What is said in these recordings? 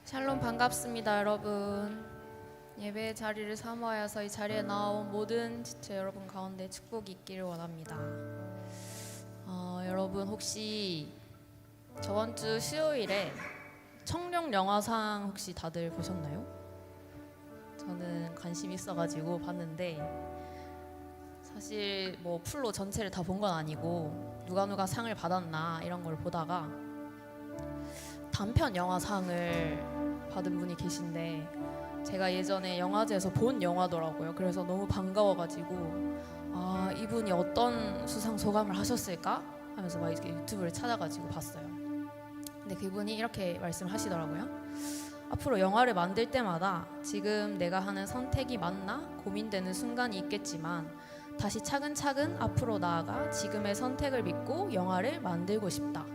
샬롬 반갑습니다, 여러분. 예배의 자리를 사모하여서 이 자리에 나온 모든 지체 여러분 가운데 축복이 있기를 원합니다. 여러분 혹시 저번 주 수요일에 청룡 영화상 혹시 다들 보셨나요? 저는 관심 있어가지고 봤는데 사실 뭐 풀로 전체를 다 본 건 아니고 누가 상을 받았나 이런 걸 보다가 단편 영화상을 받은 분이 계신데 제가 예전에 영화제에서 본 영화더라고요. 그래서 너무 반가워가지고 이분이 어떤 수상 소감을 하셨을까 하면서 막 이렇게 유튜브를 찾아가지고 봤어요. 근데 그분이 이렇게 말씀하시더라고요. 앞으로 영화를 만들 때마다 지금 내가 하는 선택이 맞나 고민되는 순간이 있겠지만 다시 차근차근 앞으로 나아가 지금의 선택을 믿고 영화를 만들고 싶다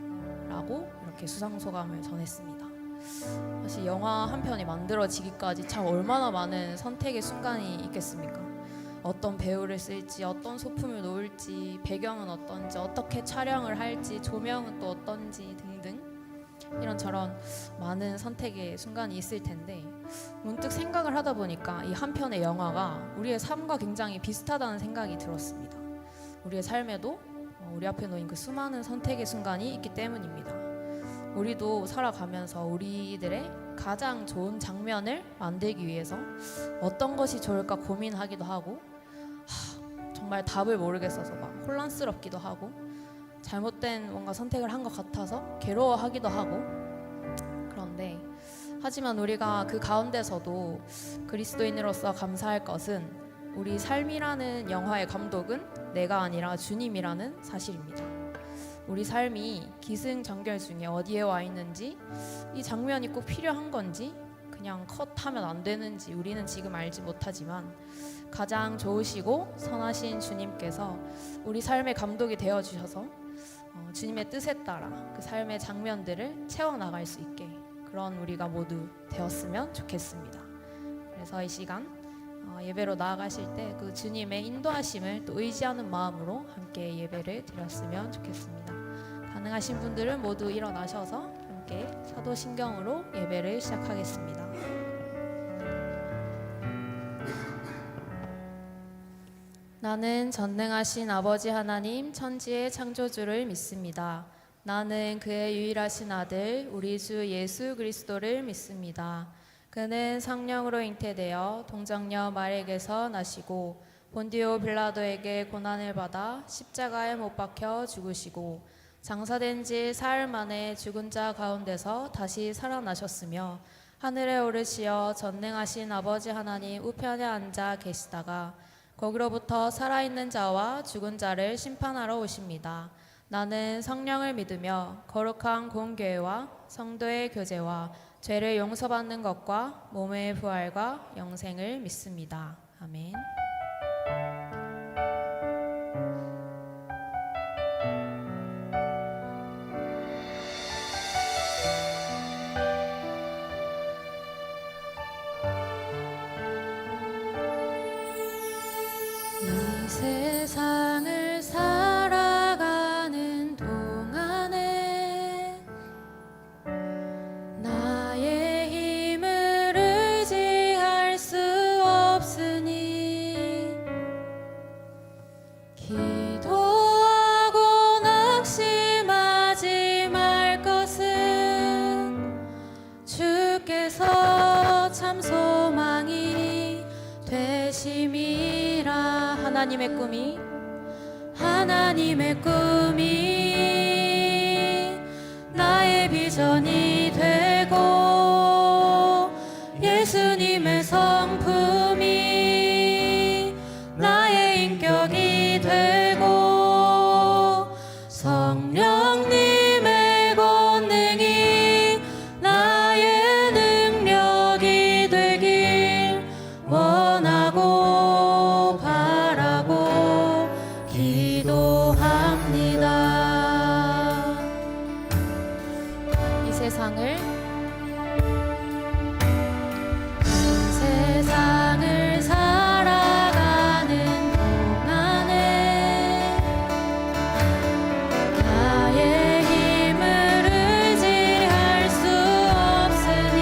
라고 이렇게 수상소감을 전했습니다. 사실 영화 한 편이 만들어지기까지 참 얼마나 많은 선택의 순간이 있겠습니까? 어떤 배우를 쓸지, 어떤 소품을 놓을지, 배경은 어떤지, 어떻게 촬영을 할지, 조명은 또 어떤지 등등 이런저런 많은 선택의 순간이 있을 텐데 문득 생각을 하다 보니까 이 한 편의 영화가 우리의 삶과 굉장히 비슷하다는 생각이 들었습니다. 우리의 삶에도 우리 앞에 놓인 그 수많은 선택의 순간이 있기 때문입니다. 우리도 살아가면서 우리들의 가장 좋은 장면을 만들기 위해서 어떤 것이 좋을까 고민하기도 하고 정말 답을 모르겠어서 막 혼란스럽기도 하고 잘못된 뭔가 선택을 한 것 같아서 괴로워하기도 하고 그런데 하지만 우리가 그 가운데서도 그리스도인으로서 감사할 것은 우리 삶이라는 영화의 감독은 내가 아니라 주님이라는 사실입니다. 우리 삶이 기승전결 중에 어디에 와 있는지 이 장면이 꼭 필요한 건지 그냥 컷하면 안 되는지 우리는 지금 알지 못하지만 가장 좋으시고 선하신 주님께서 우리 삶의 감독이 되어주셔서 주님의 뜻에 따라 그 삶의 장면들을 채워나갈 수 있게 그런 우리가 모두 되었으면 좋겠습니다. 그래서 이 시간 예배로 나아가실 때 그 주님의 인도하심을 또 의지하는 마음으로 함께 예배를 드렸으면 좋겠습니다. 가능하신 분들은 모두 일어나셔서 함께 사도신경으로 예배를 시작하겠습니다. 나는 전능하신 아버지 하나님 천지의 창조주를 믿습니다. 나는 그의 유일하신 아들 우리 주 예수 그리스도를 믿습니다. 그는 성령으로 잉태되어 동정녀 마리에게서 나시고 본디오 빌라도에게 고난을 받아 십자가에 못 박혀 죽으시고 장사된 지 사흘 만에 죽은 자 가운데서 다시 살아나셨으며 하늘에 오르시어 전능하신 아버지 하나님 우편에 앉아 계시다가 거기로부터 살아있는 자와 죽은 자를 심판하러 오십니다. 나는 성령을 믿으며 거룩한 공교회와 성도의 교제와 죄를 용서받는 것과 몸의 부활과 영생을 믿습니다. 아멘. 이 세상을 살아가는 동안에 나의 힘을 의지할 수 없으니 기도하고 낙심하지 말 것은 주께서 참 소망이 되심이라. 하나님의 꿈이 나의 비전이 되고 예수님의 성품이 나의 인격이 되고 성령님의 권능이 나의 능력이 되길 원하고 바라고 기도합니다. 이 세상을 살아가는 동안에 나의 힘을 의지할 수 없으니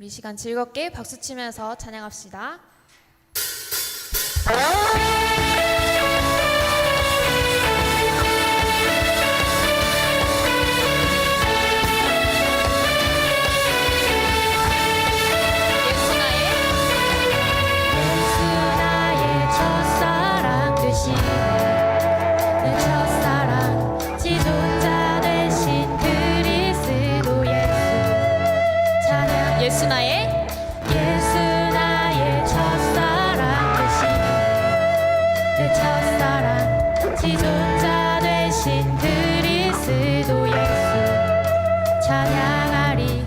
우리 시간 즐겁게 박수 치면서 찬양합시다. 예수 나의 첫사랑 되신 내 첫사랑 지존자 되신 그리스도 예수 찬양하리.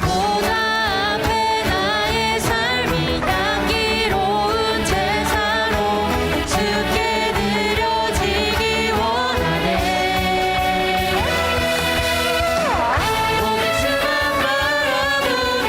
보다 앞에 나의 삶이 향기로운 제사로 주께 드려지기 원하네. 오늘 주만 바라보며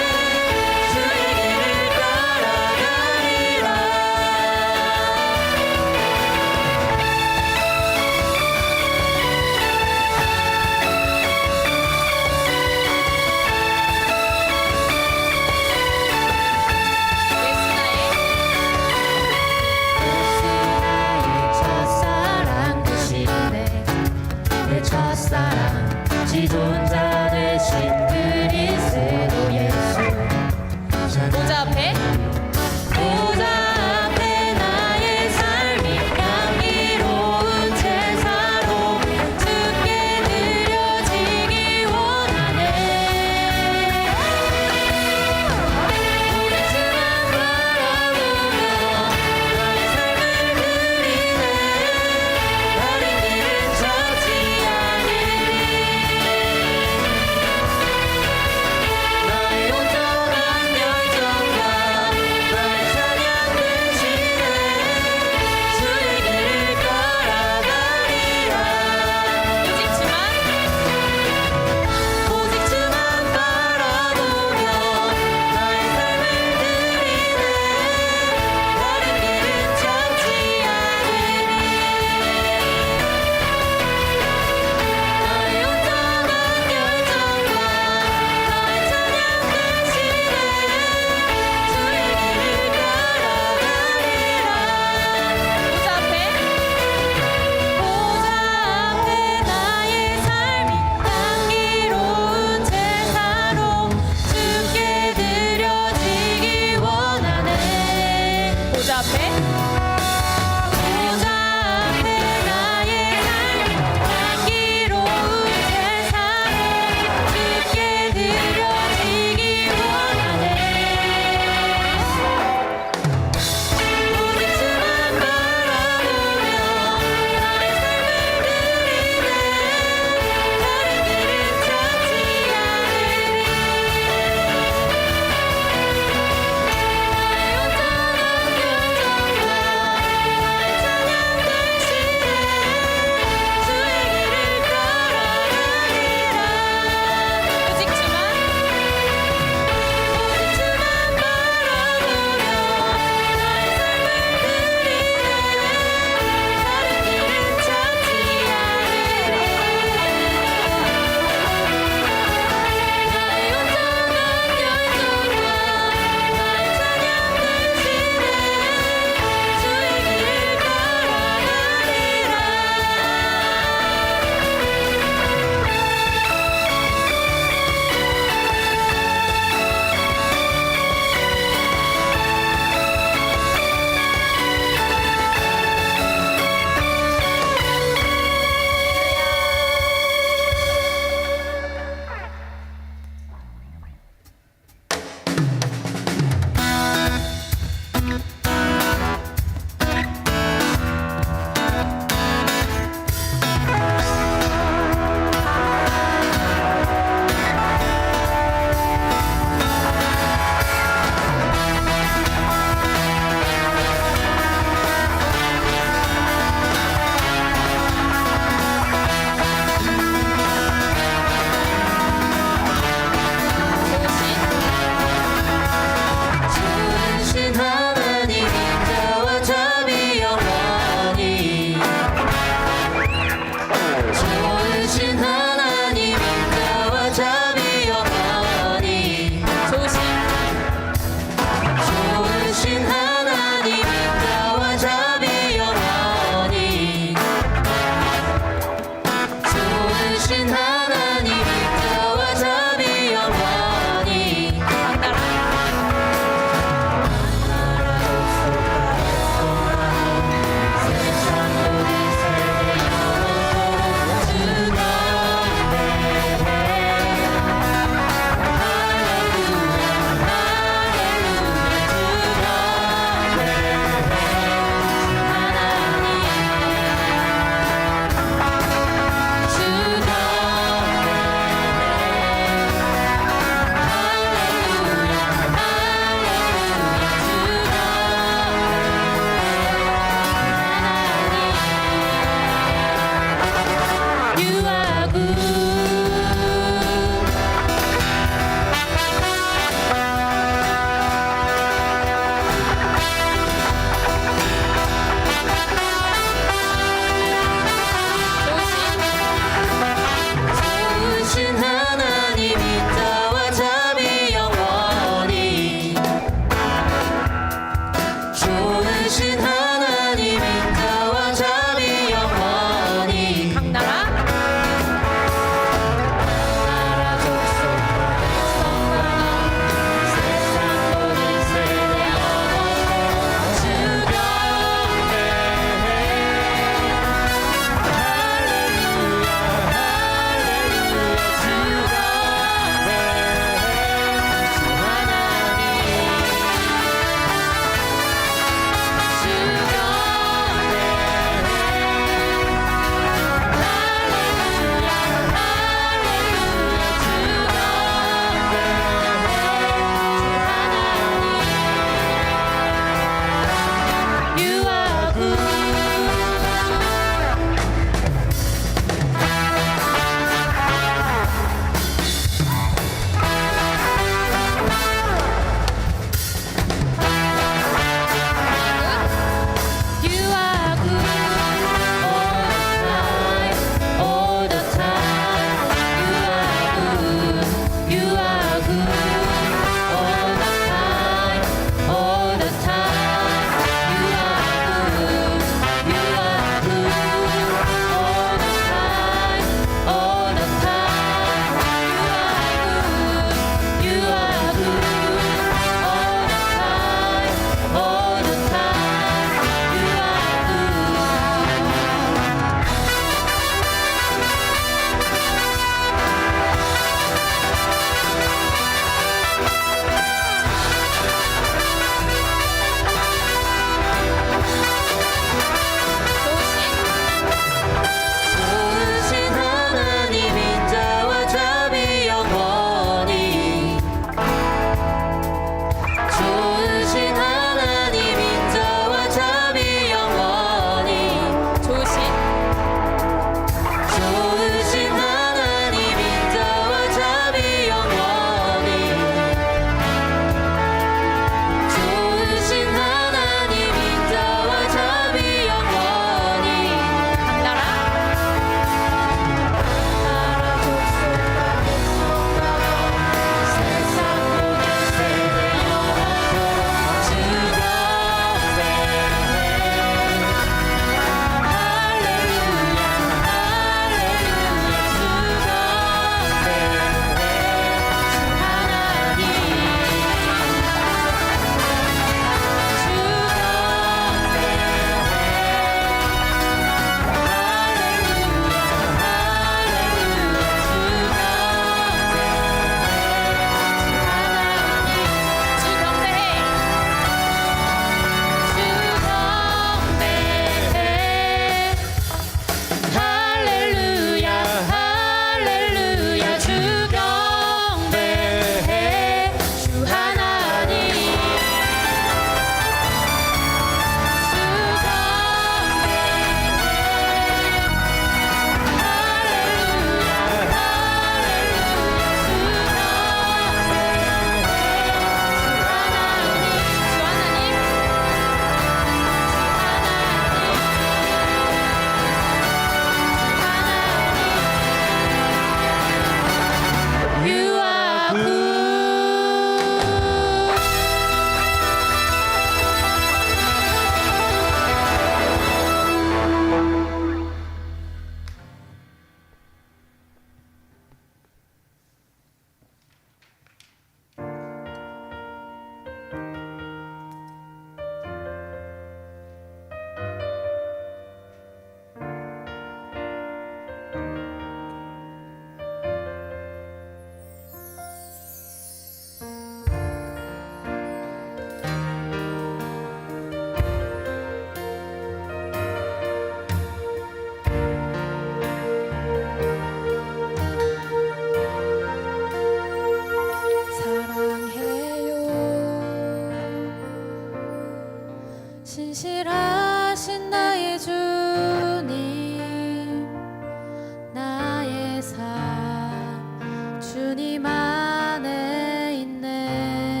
주님 안에 있네.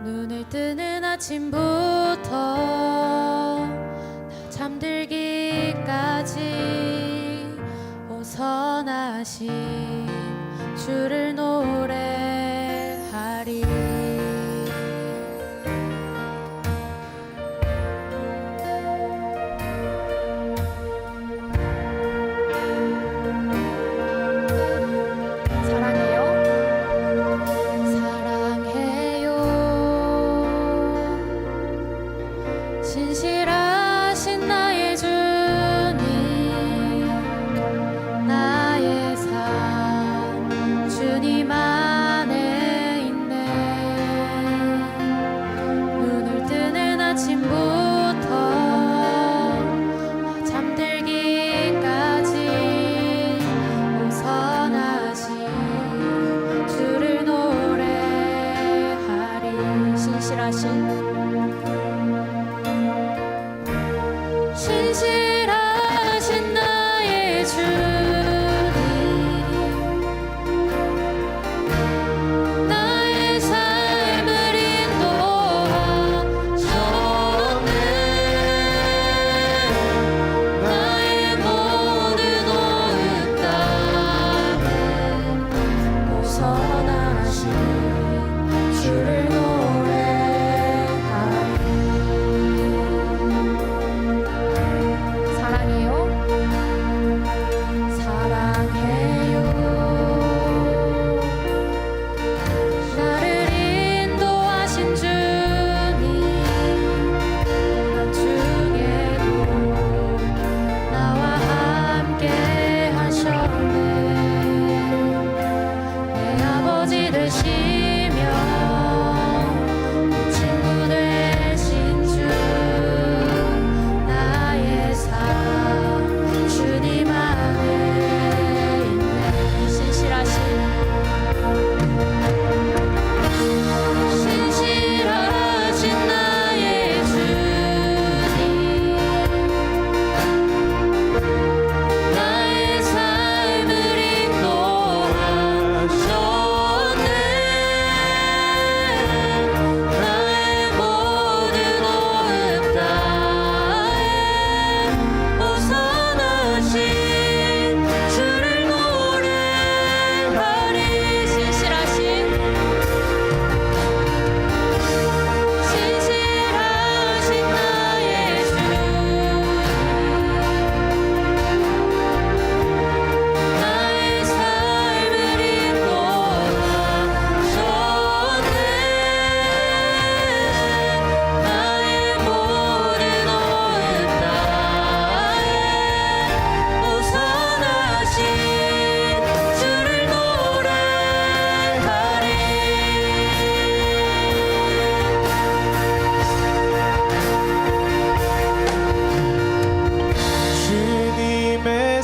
눈을 뜨는 아침부터 나 잠들기까지 오선하신 주를 노래하리. 신실하신 나의 주님, 나의 삶 주님 안에 있네. 눈을 뜨는 아침부터 잠들기까지 오선하신 주를 노래하리. 신실하신 나의 주님, 나의 삶을 인도하셨네. 나의 모든 오ıb 땅에 오선하신 주를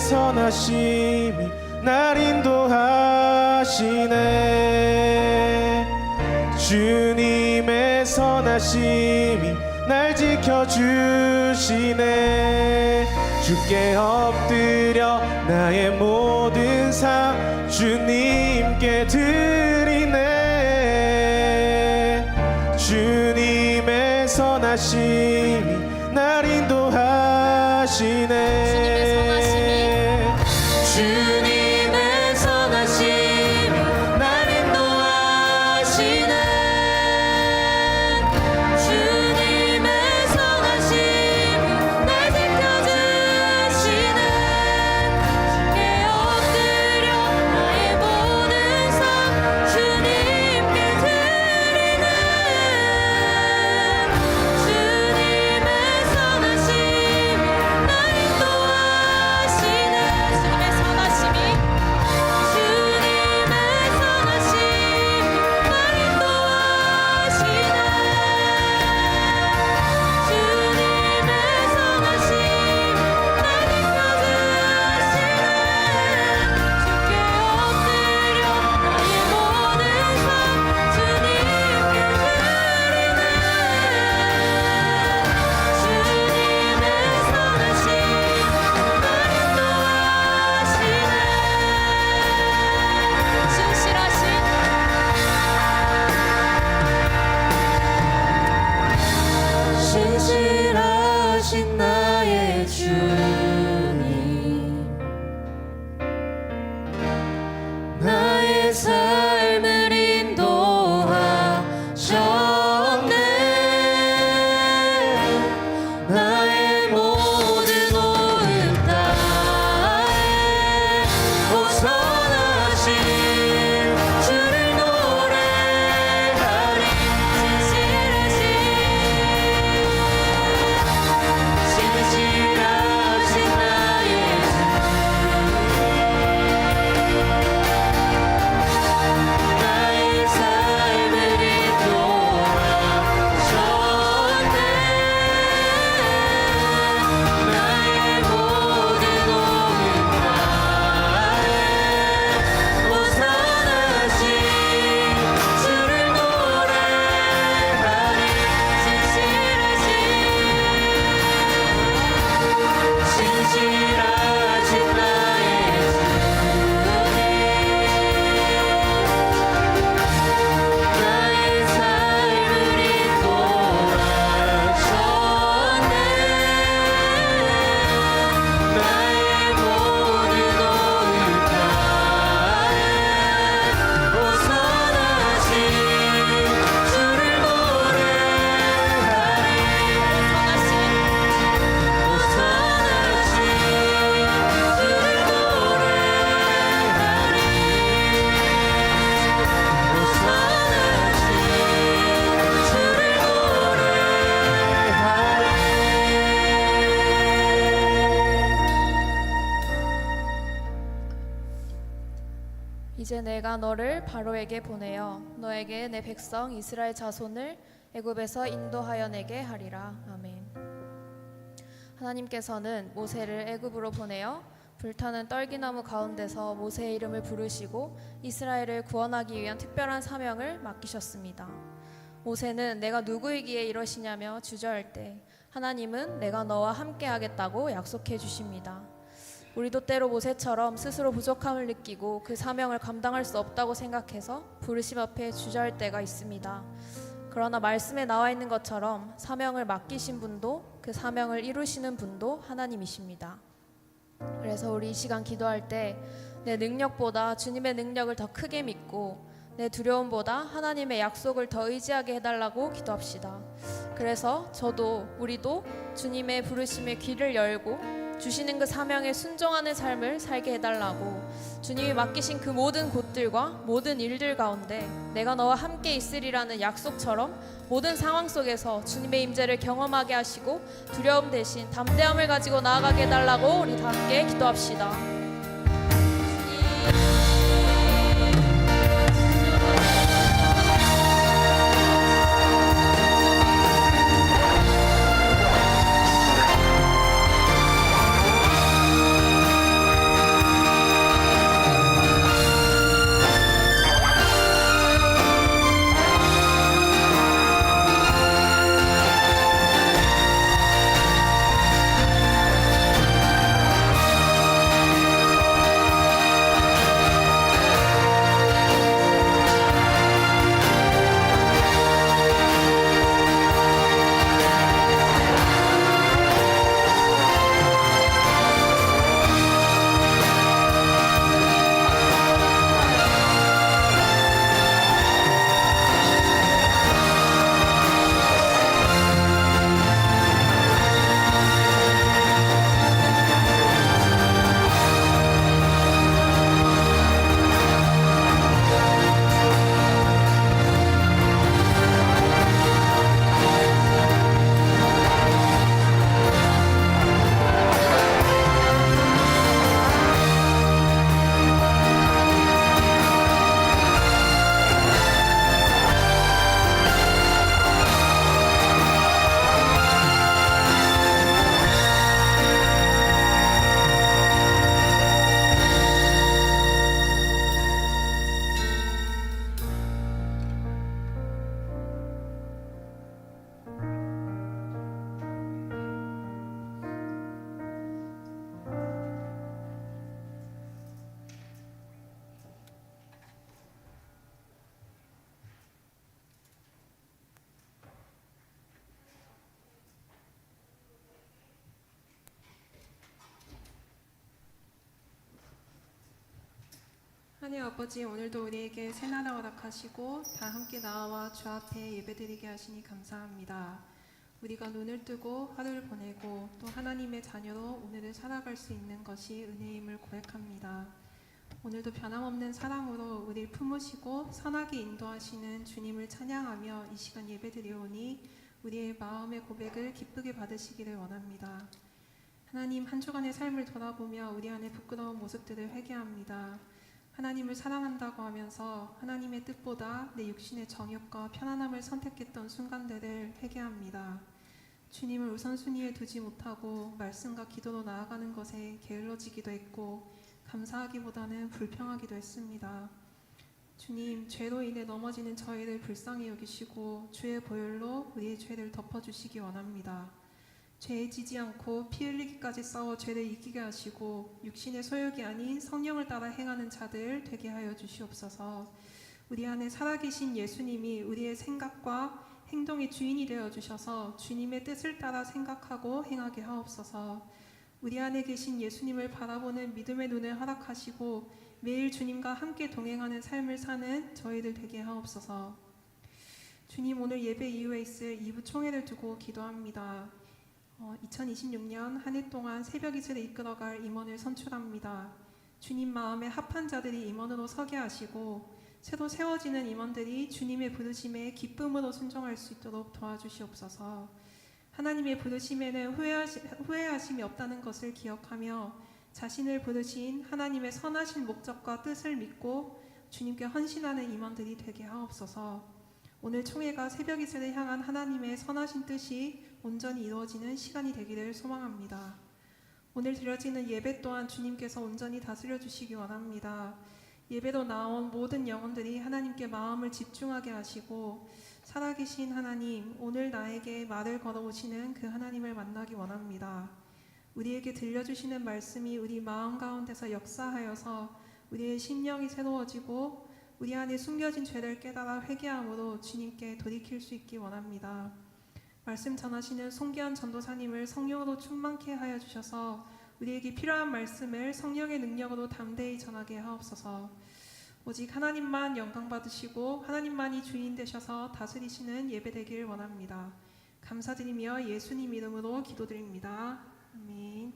선하심이 날 인도하시네. 주님의 선하심이 날 지켜주시네. 주께 엎드려 나의 모든 삶 주님께 드리네. 주님의 선하심이 날 인도하시네. 주님의 선하심이 날 인도하시네. 주님의 선하심이 날 지켜주시네. 주께 엎드려 나의 모든 삶 나의 삶을 인도하셨네. 나의 모든 온 땅에 호선하신 주를 노래하리. 진실하신 나의 주, 나의 삶을 인도하셨네. 나의 모든 온 땅에 호선하신 주를 노래하리. 진실하신 나의 주님, 나의 삶을 인도하셨네. 나의 모든 온 땅에 호선하신 주를 노래하리. 호선하신 주를 노래하리. 호선하신 주를 노래하리. 이제 내가 너를 바로에게 보내어 너에게 내 백성 이스라엘 자손을 애굽에서 인도하여 내게 하리라. 아멘. 하나님께서는 모세를 애굽으로 보내어 불타는 떨기나무 가운데서 모세의 이름을 부르시고 이스라엘을 구원하기 위한 특별한 사명을 맡기셨습니다. 모세는 내가 누구이기에 이러시냐며 주저할 때 하나님은 내가 너와 함께 하겠다고 약속해 주십니다. 우리도 때로 모세처럼 스스로 부족함을 느끼고 그 사명을 감당할 수 없다고 생각해서 부르심 앞에 주저할 때가 있습니다. 그러나 말씀에 나와 있는 것처럼 사명을 맡기신 분도 그 사명을 이루시는 분도 하나님이십니다. 그래서 우리 이 시간 기도할 때 내 능력보다 주님의 능력을 더 크게 믿고 내 두려움보다 하나님의 약속을 더 의지하게 해달라고 기도합시다. 그래서 우리도 주님의 부르심에 귀를 열고 주시는 그 사명에 순종하는 삶을 살게 해달라고, 주님이 맡기신 그 모든 곳들과 모든 일들 가운데 내가 너와 함께 있으리라는 약속처럼 모든 상황 속에서 주님의 임재를 경험하게 하시고 두려움 대신 담대함을 가지고 나아가게 해달라고 우리 다 함께 기도합시다. 하나님 아버지, 오늘도 우리에게 새나라 허락하시고 다 함께 나와 주 앞에 예배드리게 하시니 감사합니다. 우리가 눈을 뜨고 하루를 보내고 또 하나님의 자녀로 오늘을 살아갈 수 있는 것이 은혜임을 고백합니다. 오늘도 변함없는 사랑으로 우리를 품으시고 선하게 인도하시는 주님을 찬양하며 이 시간 예배드리오니 우리의 마음의 고백을 기쁘게 받으시기를 원합니다. 하나님, 한 주간의 삶을 돌아보며 우리 안에 부끄러운 모습들을 회개합니다. 하나님을 사랑한다고 하면서 하나님의 뜻보다 내 육신의 정욕과 편안함을 선택했던 순간들을 회개합니다. 주님을 우선순위에 두지 못하고 말씀과 기도로 나아가는 것에 게을러지기도 했고 감사하기보다는 불평하기도 했습니다. 주님, 죄로 인해 넘어지는 저희를 불쌍히 여기시고 주의 보혈로 우리의 죄를 덮어주시기 원합니다. 죄에 지지 않고 피 흘리기까지 싸워 죄를 이기게 하시고 육신의 소욕이 아닌 성령을 따라 행하는 자들 되게 하여 주시옵소서. 우리 안에 살아계신 예수님이 우리의 생각과 행동의 주인이 되어 주셔서 주님의 뜻을 따라 생각하고 행하게 하옵소서. 우리 안에 계신 예수님을 바라보는 믿음의 눈을 허락하시고 매일 주님과 함께 동행하는 삶을 사는 저희들 되게 하옵소서. 주님, 오늘 예배 이후에 있을 2부 총회를 두고 기도합니다. 2026년 한 해 동안 새벽 이슬을 이끌어갈 임원을 선출합니다. 주님 마음에 합한 자들이 임원으로 서게 하시고 새로 세워지는 임원들이 주님의 부르심에 기쁨으로 순종할 수 있도록 도와주시옵소서. 하나님의 부르심에는 후회하심이 없다는 것을 기억하며 자신을 부르신 하나님의 선하신 목적과 뜻을 믿고 주님께 헌신하는 임원들이 되게 하옵소서. 오늘 총회가 새벽 이슬을 향한 하나님의 선하신 뜻이 온전히 이루어지는 시간이 되기를 소망합니다. 오늘 드려지는 예배 또한 주님께서 온전히 다스려 주시기 원합니다. 예배로 나온 모든 영혼들이 하나님께 마음을 집중하게 하시고 살아계신 하나님, 오늘 나에게 말을 걸어오시는 그 하나님을 만나기 원합니다. 우리에게 들려주시는 말씀이 우리 마음 가운데서 역사하여서 우리의 심령이 새로워지고 우리 안에 숨겨진 죄를 깨달아 회개함으로 주님께 돌이킬 수 있기 원합니다. 말씀 전하시는 송기한 전도사님을 성령으로 충만케 하여 주셔서 우리에게 필요한 말씀을 성령의 능력으로 담대히 전하게 하옵소서. 오직 하나님만 영광 받으시고 하나님만이 주인 되셔서 다스리시는 예배 되길 원합니다. 감사드리며 예수님 이름으로 기도드립니다. 아멘.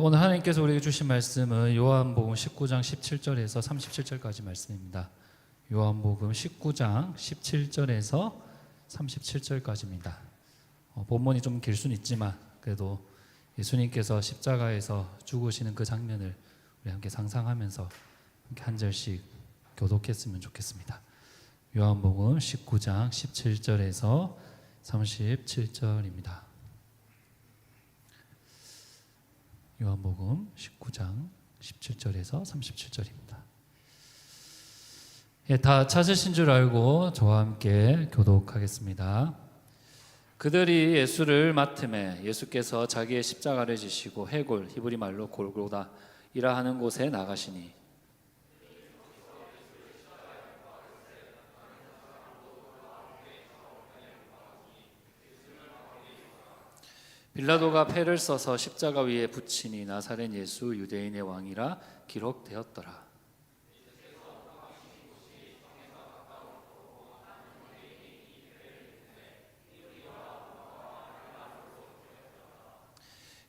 오늘 하나님께서 우리에게 주신 말씀은 요한복음 19장 17절에서 37절까지 말씀입니다. 요한복음 19장 17절에서 37절까지입니다. 본문이 좀 길 수는 있지만 그래도 예수님께서 십자가에서 죽으시는 그 장면을 우리 함께 상상하면서 함께 한 절씩 교독했으면 좋겠습니다. 요한복음 19장 17절에서 37절입니다. 요한복음 19장 17절에서 37절입니다. 예, 다 찾으신 줄 알고 저와 함께 교독하겠습니다. 그들이 예수를 맡음에 예수께서 자기의 십자가를 지시고 해골, 히브리 말로 골고다 이라 하는 곳에 나가시니 빌라도가 패를 써서 십자가 위에 붙이니 나사렛 예수 유대인의 왕이라 기록되었더라.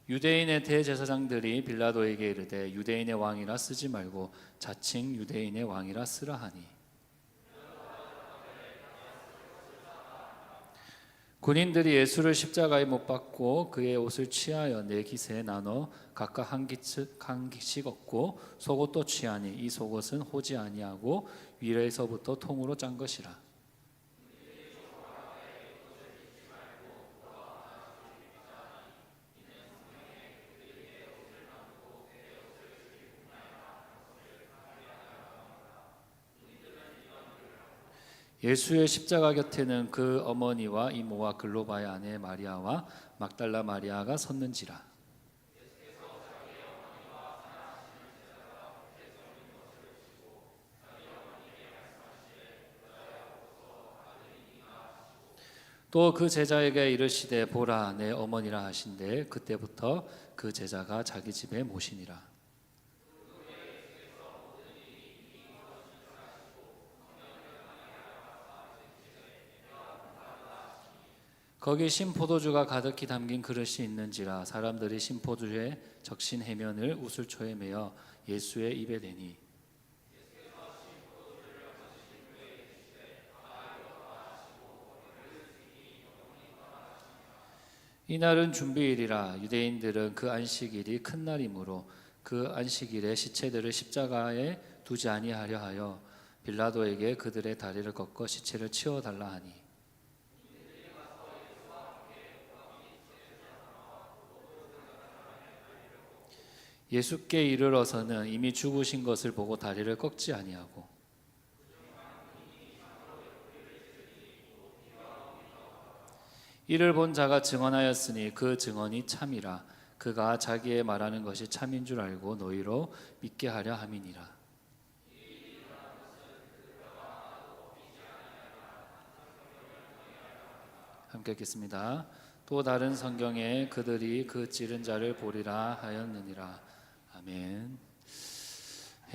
유대인의 대제사장들이 빌라도에게 이르되 유대인의 왕이라 쓰지 말고 자칭 유대인의 왕이라 쓰라 하니 군인들이 예수를 십자가에 못 박고 그의 옷을 취하여 네 깃에 나눠 각각 한 깃씩 얻고 속옷도 취하니 이 속옷은 호지 아니하고 위에서부터 통으로 짠 것이라. 예수의 십자가 곁에는 그 어머니와 이모와 글로바의 아내 마리아와 막달라 마리아가 섰는지라. 또 그 제자에게 이르시되 보라 내 어머니라 하신대 그때부터 그 제자가 자기 집에 모시니라. 거기 신포도주가 가득히 담긴 그릇이 있는지라 사람들이 신포도주에 적신 해면을 우슬초에 매어 예수의 입에 대니 이날은 준비일이라 유대인들은 그 안식일이 큰 날이므로 그 안식일에 시체들을 십자가에 두지 아니하려 하여 빌라도에게 그들의 다리를 꺾어 시체를 치워달라 하니 예수께 이르러서는 이미 죽으신 것을 보고 다리를 꺾지 아니하고 이를 본 자가 증언하였으니 그 증언이 참이라 그가 자기의 말하는 것이 참인 줄 알고 너희로 믿게 하려 함이니라. 함께 읽겠습니다. 또 다른 성경에 그들이 그 찌른 자를 보리라 하였느니라. 아멘.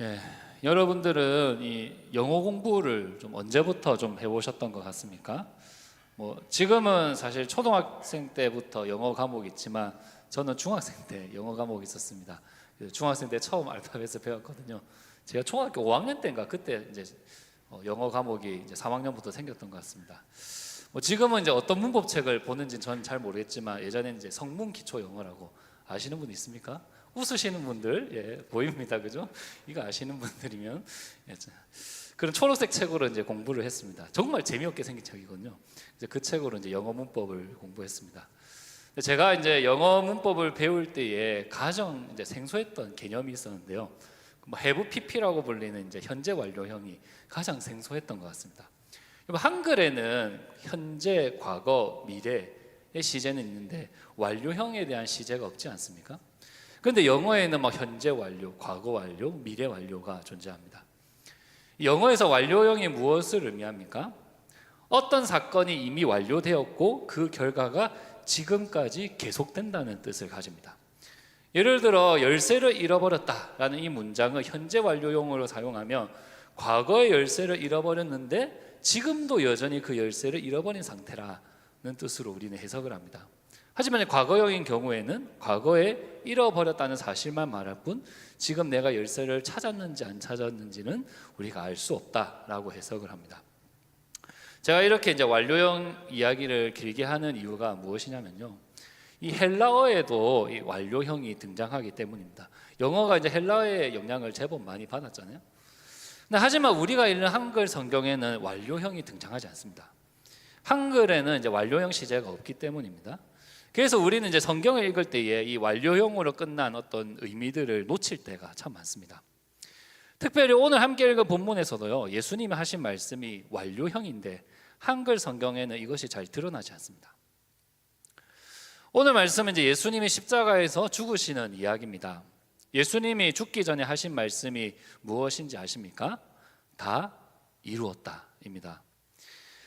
예, 여러분들은 이 영어 공부를 좀 언제부터 좀 해보셨던 것 같습니까? 뭐 지금은 사실 초등학생 때부터 영어 과목이 있지만 저는 중학생 때 영어 과목이 있었습니다. 중학생 때 처음 알파벳을 배웠거든요. 제가 초등학교 5학년 때인가 그때 이제 영어 과목이 이제 3학년부터 생겼던 것 같습니다. 뭐 지금은 이제 어떤 문법책을 보는지 저는 잘 모르겠지만 예전에는 이제 성문 기초 영어라고 아시는 분 있습니까? 웃으시는 분들 예, 보입니다, 그죠? 이거 아시는 분들이면 예, 그런 초록색 책으로 이제 공부를 했습니다. 정말 재미없게 생긴 책이거든요. 이제 그 책으로 이제 영어 문법을 공부했습니다. 제가 이제 영어 문법을 배울 때에 가장 이제 생소했던 개념이 있었는데요. 뭐 have pp라고 불리는 이제 현재 완료형이 가장 생소했던 것 같습니다. 한글에는 현재, 과거, 미래의 시제는 있는데 완료형에 대한 시제가 없지 않습니까? 그런데 영어에는 막 현재 완료, 과거 완료, 미래 완료가 존재합니다. 영어에서 완료형이 무엇을 의미합니까? 어떤 사건이 이미 완료되었고 그 결과가 지금까지 계속된다는 뜻을 가집니다. 예를 들어 열쇠를 잃어버렸다라는 이 문장을 현재 완료형으로 사용하면 과거의 열쇠를 잃어버렸는데 지금도 여전히 그 열쇠를 잃어버린 상태라는 뜻으로 우리는 해석을 합니다. 하지만 과거형인 경우에는 과거에 잃어버렸다는 사실만 말할 뿐 지금 내가 열쇠를 찾았는지 안 찾았는지는 우리가 알 수 없다라고 해석을 합니다. 제가 이렇게 이제 완료형 이야기를 길게 하는 이유가 무엇이냐면요, 이 헬라어에도 이 완료형이 등장하기 때문입니다. 영어가 이제 헬라어의 영향을 제법 많이 받았잖아요. 근데 하지만 우리가 읽는 한글 성경에는 완료형이 등장하지 않습니다. 한글에는 이제 완료형 시제가 없기 때문입니다. 그래서 우리는 이제 성경을 읽을 때에 이 완료형으로 끝난 어떤 의미들을 놓칠 때가 참 많습니다. 특별히 오늘 함께 읽은 본문에서도요, 예수님이 하신 말씀이 완료형인데 한글 성경에는 이것이 잘 드러나지 않습니다. 오늘 말씀은 이제 예수님이 십자가에서 죽으시는 이야기입니다. 예수님이 죽기 전에 하신 말씀이 무엇인지 아십니까? 다 이루었다입니다.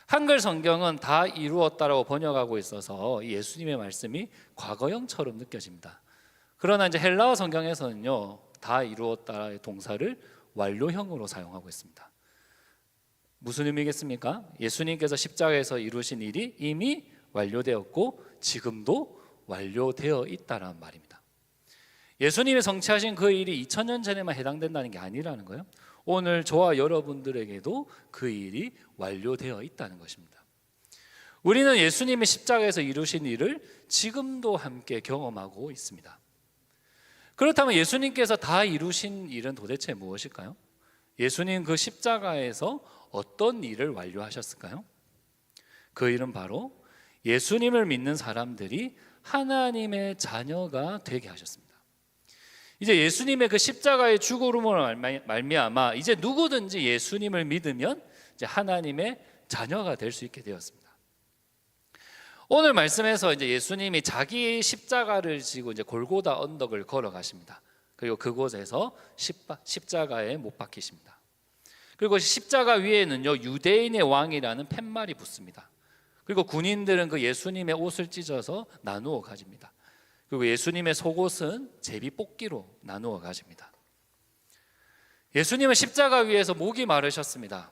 한글 성경은 다 이루었다라고 번역하고 있어서 이 예수님의 말씀이 과거형처럼 느껴집니다. 그러나 이제 헬라어 성경에서는요, 다 이루었다의 동사를 완료형으로 사용하고 있습니다. 무슨 의미겠습니까? 예수님께서 십자가에서 이루신 일이 이미 완료되었고 지금도 완료되어 있다는 말입니다. 예수님이 성취하신 그 일이 2000년 전에만 해당된다는 게 아니라는 거예요. 오늘 저와 여러분들에게도 그 일이 완료되어 있다는 것입니다. 우리는 예수님이 십자가에서 이루신 일을 지금도 함께 경험하고 있습니다. 그렇다면 예수님께서 다 이루신 일은 도대체 무엇일까요? 예수님 그 십자가에서 어떤 일을 완료하셨을까요? 그 일은 바로 예수님을 믿는 사람들이 하나님의 자녀가 되게 하셨습니다. 이제 예수님의 그 십자가의 죽음으로 말미암아 이제 누구든지 예수님을 믿으면 이제 하나님의 자녀가 될 수 있게 되었습니다. 오늘 말씀에서 이제 예수님이 자기 십자가를 지고 이제 골고다 언덕을 걸어가십니다. 그리고 그곳에서 십자가에 못 박히십니다. 그리고 십자가 위에는요, 유대인의 왕이라는 팻말이 붙습니다. 그리고 군인들은 그 예수님의 옷을 찢어서 나누어 가집니다. 그리고 예수님의 속옷은 제비 뽑기로 나누어 가집니다. 예수님은 십자가 위에서 목이 마르셨습니다.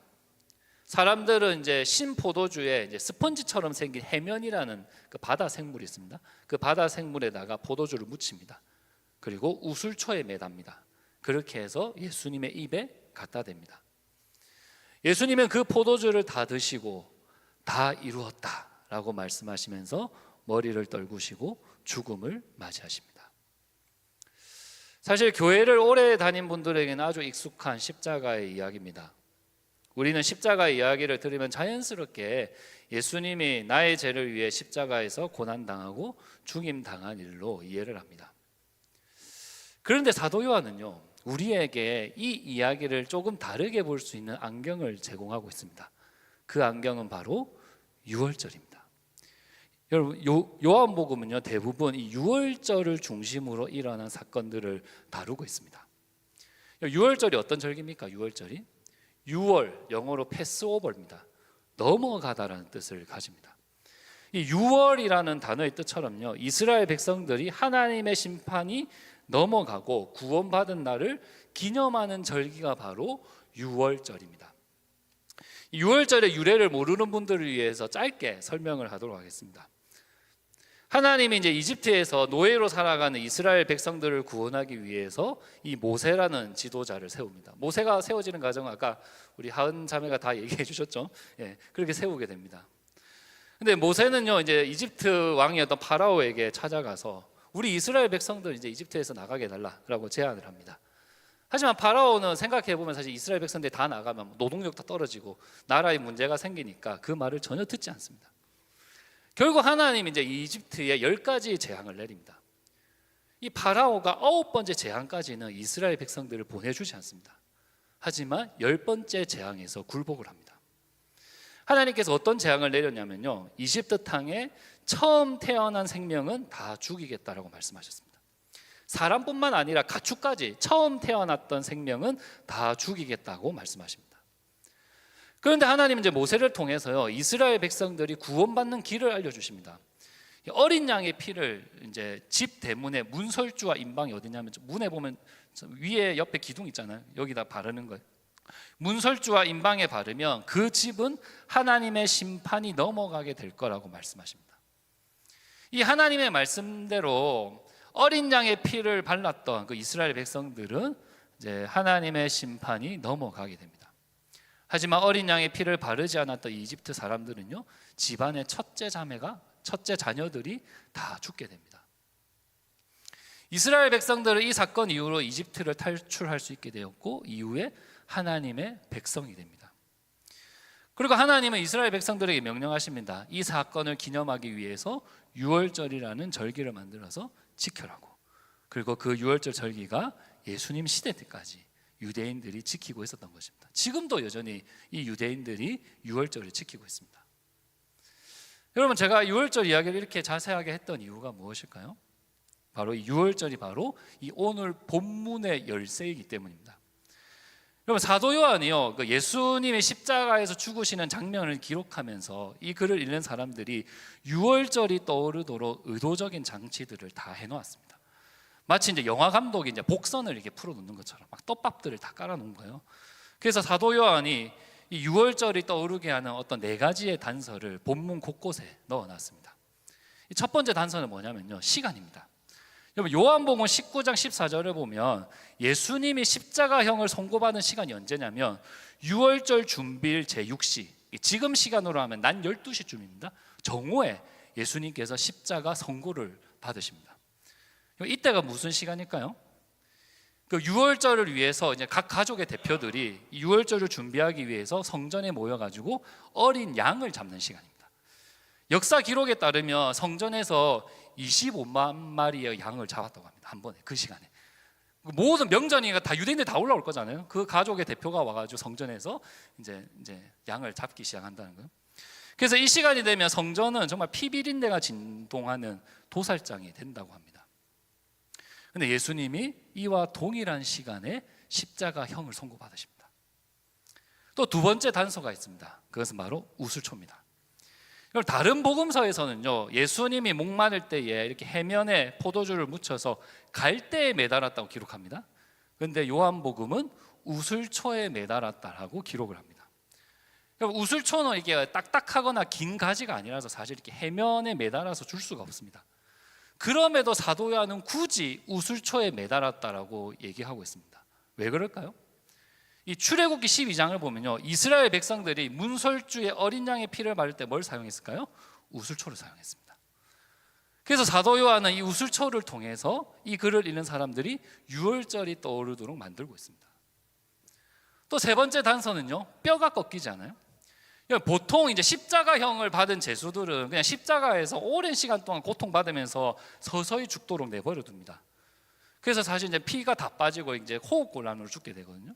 사람들은 이제 신포도주에 이제 스펀지처럼 생긴 해면이라는 그 바다 생물이 있습니다. 그 바다 생물에다가 포도주를 묻힙니다. 그리고 우술초에 매답니다. 그렇게 해서 예수님의 입에 갖다 댑니다. 예수님은 그 포도주를 다 드시고 다 이루었다라고 말씀하시면서 머리를 떨구시고 죽음을 맞이하십니다. 사실 교회를 오래 다닌 분들에게는 아주 익숙한 십자가의 이야기입니다. 우리는 십자가의 이야기를 들으면 자연스럽게 예수님이 나의 죄를 위해 십자가에서 고난당하고 죽임당한 일로 이해를 합니다. 그런데 사도 요한은요, 우리에게 이 이야기를 조금 다르게 볼 수 있는 안경을 제공하고 있습니다. 그 안경은 바로 유월절입니다. 여러분, 요한복음은요, 대부분 이 유월절을 중심으로 일어난 사건들을 다루고 있습니다. 유월절이 어떤 절기입니까? 유월절이 6월, 영어로 패스오버입니다. 넘어가다라는 뜻을 가집니다. 이 6월이라는 단어의 뜻처럼요, 이스라엘 백성들이 하나님의 심판이 넘어가고 구원받은 날을 기념하는 절기가 바로 유월절입니다. 6월절의 유래를 모르는 분들을 위해서 짧게 설명을 하도록 하겠습니다. 하나님이 이제 이집트에서 노예로 살아가는 이스라엘 백성들을 구원하기 위해서 이 모세라는 지도자를 세웁니다. 모세가 세워지는 과정은 아까 우리 하은 자매가 다 얘기해 주셨죠. 예, 그렇게 세우게 됩니다. 근데 모세는요, 이제 이집트 왕이었던 파라오에게 찾아가서 우리 이스라엘 백성들 이제 이집트에서 나가게 해달라고 제안을 합니다. 하지만 파라오는 생각해 보면 사실 이스라엘 백성들이 다 나가면 노동력도 떨어지고 나라의 문제가 생기니까 그 말을 전혀 듣지 않습니다. 결국 하나님이 이제 이집트에 10가지 재앙을 내립니다. 이 파라오가 9번째 재앙까지는 이스라엘 백성들을 보내주지 않습니다. 하지만 10번째 재앙에서 굴복을 합니다. 하나님께서 어떤 재앙을 내렸냐면요, 이집트 땅에 처음 태어난 생명은 다 죽이겠다라고 말씀하셨습니다. 사람뿐만 아니라 가축까지 처음 태어났던 생명은 다 죽이겠다고 말씀하십니다. 그런데 하나님은 이제 모세를 통해서요, 이스라엘 백성들이 구원받는 길을 알려주십니다. 어린 양의 피를 이제 집 대문에 문설주와 임방이 어디냐면 문에 보면 위에 옆에 기둥 있잖아요. 여기다 바르는 거예요. 문설주와 임방에 바르면 그 집은 하나님의 심판이 넘어가게 될 거라고 말씀하십니다. 이 하나님의 말씀대로 어린 양의 피를 발랐던 그 이스라엘 백성들은 이제 하나님의 심판이 넘어가게 됩니다. 하지만 어린 양의 피를 바르지 않았던 이집트 사람들은요, 집안의 첫째 자녀들이 다 죽게 됩니다. 이스라엘 백성들은 이 사건 이후로 이집트를 탈출할 수 있게 되었고, 이후에 하나님의 백성이 됩니다. 그리고 하나님은 이스라엘 백성들에게 명령하십니다. 이 사건을 기념하기 위해서 유월절이라는 절기를 만들어서 지켜라고. 그리고 그 유월절 절기가 예수님 시대 때까지 유대인들이 지키고 있었던 것입니다. 지금도 여전히 이 유대인들이 유월절을 지키고 있습니다. 여러분, 제가 유월절 이야기를 이렇게 자세하게 했던 이유가 무엇일까요? 바로 이 유월절이 바로 이 오늘 본문의 열쇠이기 때문입니다. 여러분, 사도 요한이요, 그 예수님의 십자가에서 죽으시는 장면을 기록하면서 이 글을 읽는 사람들이 유월절이 떠오르도록 의도적인 장치들을 다 해놓았습니다. 마치 이제 영화 감독이 이제 복선을 이렇게 풀어놓는 것처럼 막 떡밥들을 다 깔아놓은 거예요. 그래서 사도 요한이 이 유월절이 떠오르게 하는 어떤 4가지의 단서를 본문 곳곳에 넣어놨습니다. 이 첫 번째 단서는 뭐냐면요, 시간입니다. 여러분, 요한복음 19장 14절을 보면 예수님이 십자가형을 선고받은 시간이 언제냐면 유월절 준비일 제6시, 지금 시간으로 하면 낮 12시쯤입니다. 정오에 예수님께서 십자가 선고를 받으십니다. 이때가 무슨 시간일까요? 그 유월절을 위해서 이제 각 가족의 대표들이 유월절을 준비하기 위해서 성전에 모여가지고 어린 양을 잡는 시간입니다. 역사 기록에 따르면 성전에서 25만 마리의 양을 잡았다고 합니다. 한 번에, 그 시간에. 모든 명절이니까 다 유대인들 다 올라올 거잖아요. 그 가족의 대표가 와가지고 성전에서 이제 양을 잡기 시작한다는 거예요. 그래서 이 시간이 되면 성전은 정말 피비린내가 진동하는 도살장이 된다고 합니다. 근데 예수님이 이와 동일한 시간에 십자가형을 선고받으십니다. 또 두 번째 단서가 있습니다. 그것은 바로 우슬초입니다. 다른 복음서에서는요, 예수님이 목 마를 때에 이렇게 해면에 포도주를 묻혀서 갈대에 매달았다고 기록합니다. 그런데 요한복음은 우슬초에 매달았다라고 기록을 합니다. 우슬초는 이게 딱딱하거나 긴 가지가 아니라서 사실 이렇게 해면에 매달아서 줄 수가 없습니다. 그럼에도 사도 요한은 굳이 우슬초에 매달았다라고 얘기하고 있습니다. 왜 그럴까요? 이 출애굽기 12장을 보면요, 이스라엘 백성들이 문설주에 어린 양의 피를 바를 때 뭘 사용했을까요? 우슬초를 사용했습니다. 그래서 사도 요한은 이 우슬초를 통해서 이 글을 읽는 사람들이 유월절이 떠오르도록 만들고 있습니다. 또 세 번째 단서는요, 뼈가 꺾이지 않아요. 보통 이제 십자가형을 받은 죄수들은 그냥 십자가에서 오랜 시간 동안 고통받으면서 서서히 죽도록 내버려 둡니다. 그래서 사실 이제 피가 다 빠지고 이제 호흡곤란으로 죽게 되거든요.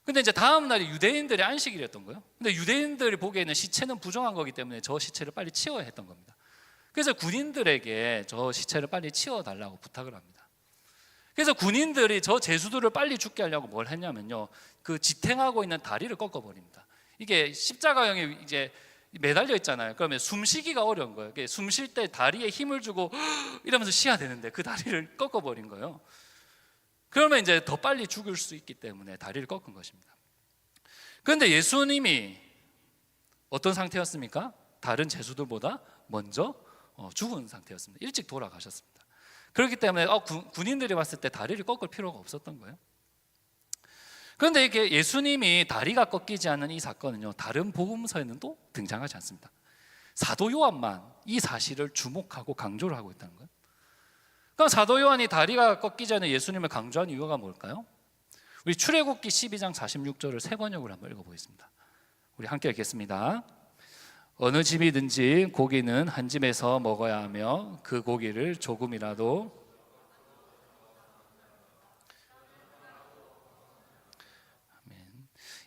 근데 이제 다음 날이 유대인들의 안식일이었던 거예요. 근데 유대인들이 보기에는 시체는 부정한 거기 때문에 저 시체를 빨리 치워야 했던 겁니다. 그래서 군인들에게 저 시체를 빨리 치워달라고 부탁을 합니다. 그래서 군인들이 저 죄수들을 빨리 죽게 하려고 뭘 했냐면요, 그 지탱하고 있는 다리를 꺾어버립니다. 이게 십자가형에 이제 매달려 있잖아요. 그러면 숨쉬기가 어려운 거예요. 숨 쉴 때 다리에 힘을 주고 이러면서 쉬어야 되는데 그 다리를 꺾어버린 거예요. 그러면 이제 더 빨리 죽을 수 있기 때문에 다리를 꺾은 것입니다. 그런데 예수님이 어떤 상태였습니까? 다른 죄수들보다 먼저 죽은 상태였습니다. 일찍 돌아가셨습니다. 그렇기 때문에 군인들이 봤을 때 다리를 꺾을 필요가 없었던 거예요. 그런데 이게 예수님이 다리가 꺾이지 않는 이 사건은요, 다른 복음서에는 또 등장하지 않습니다. 사도 요한만 이 사실을 주목하고 강조를 하고 있다는 거예요. 그럼 사도 요한이 다리가 꺾이지 않는 예수님을 강조한 이유가 뭘까요? 우리 출애굽기 12장 46절을 세 번역으로 한번 읽어보겠습니다. 우리 함께 읽겠습니다. 어느 집이든지 고기는 한 집에서 먹어야 하며 그 고기를 조금이라도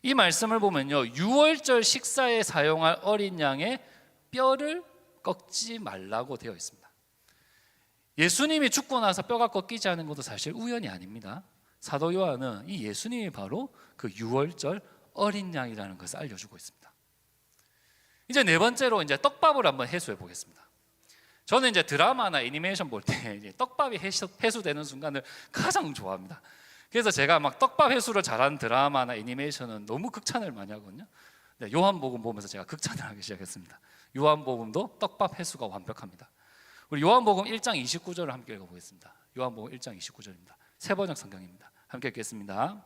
이 말씀을 보면요, 유월절 식사에 사용할 어린 양의 뼈를 꺾지 말라고 되어 있습니다. 예수님이 죽고 나서 뼈가 꺾이지 않은 것도 사실 우연이 아닙니다. 사도 요한은 이 예수님이 바로 그 유월절 어린 양이라는 것을 알려주고 있습니다. 이제 네 번째로 이제 떡밥을 한번 해소해 보겠습니다. 저는 이제 드라마나 애니메이션 볼 때 떡밥이 해소되는 순간을 가장 좋아합니다. 그래서 제가 막 떡밥 해소를 잘하는 드라마나 애니메이션은 너무 극찬을 많이 하거든요. 요한복음 보면서 제가 극찬을 하기 시작했습니다. 요한복음도 떡밥 해소가 완벽합니다. 우리 요한복음 1장 29절을 함께 읽어보겠습니다. 요한복음 1장 29절입니다. 새 번역 성경입니다. 함께 읽겠습니다.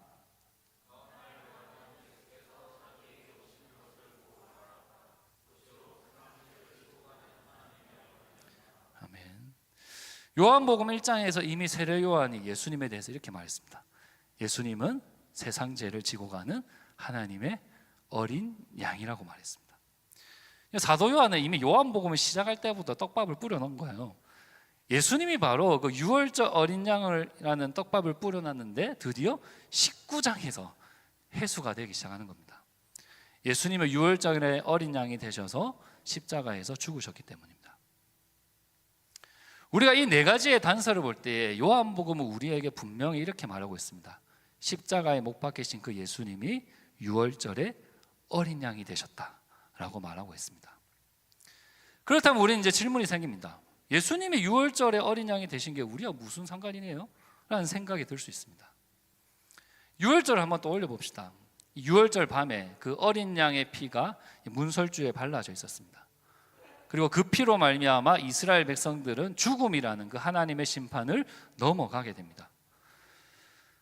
아멘. 요한복음 1장에서 이미 세례 요한이 예수님에 대해서 이렇게 말했습니다. 예수님은 세상 죄를 지고 가는 하나님의 어린 양이라고 말했습니다. 사도 요한은 이미 요한복음을 시작할 때부터 떡밥을 뿌려놓은 거예요. 예수님이 바로 그 유월절 어린 양이라는 떡밥을 뿌려놨는데 드디어 19장에서 해수가 되기 시작하는 겁니다. 예수님은 유월절의 어린 양이 되셔서 십자가에서 죽으셨기 때문입니다. 우리가 이 네 가지의 단서를 볼 때 요한복음은 우리에게 분명히 이렇게 말하고 있습니다. 십자가에 못 박히신 그 예수님이 유월절의 어린 양이 되셨다라고 말하고 있습니다. 그렇다면 우리는 이제 질문이 생깁니다. 예수님이 유월절의 어린 양이 되신 게 우리와 무슨 상관이네요? 라는 생각이 들 수 있습니다. 유월절을 한번 떠올려 봅시다. 유월절 밤에 그 어린 양의 피가 문설주에 발라져 있었습니다. 그리고 그 피로 말미암아 이스라엘 백성들은 죽음이라는 그 하나님의 심판을 넘어가게 됩니다.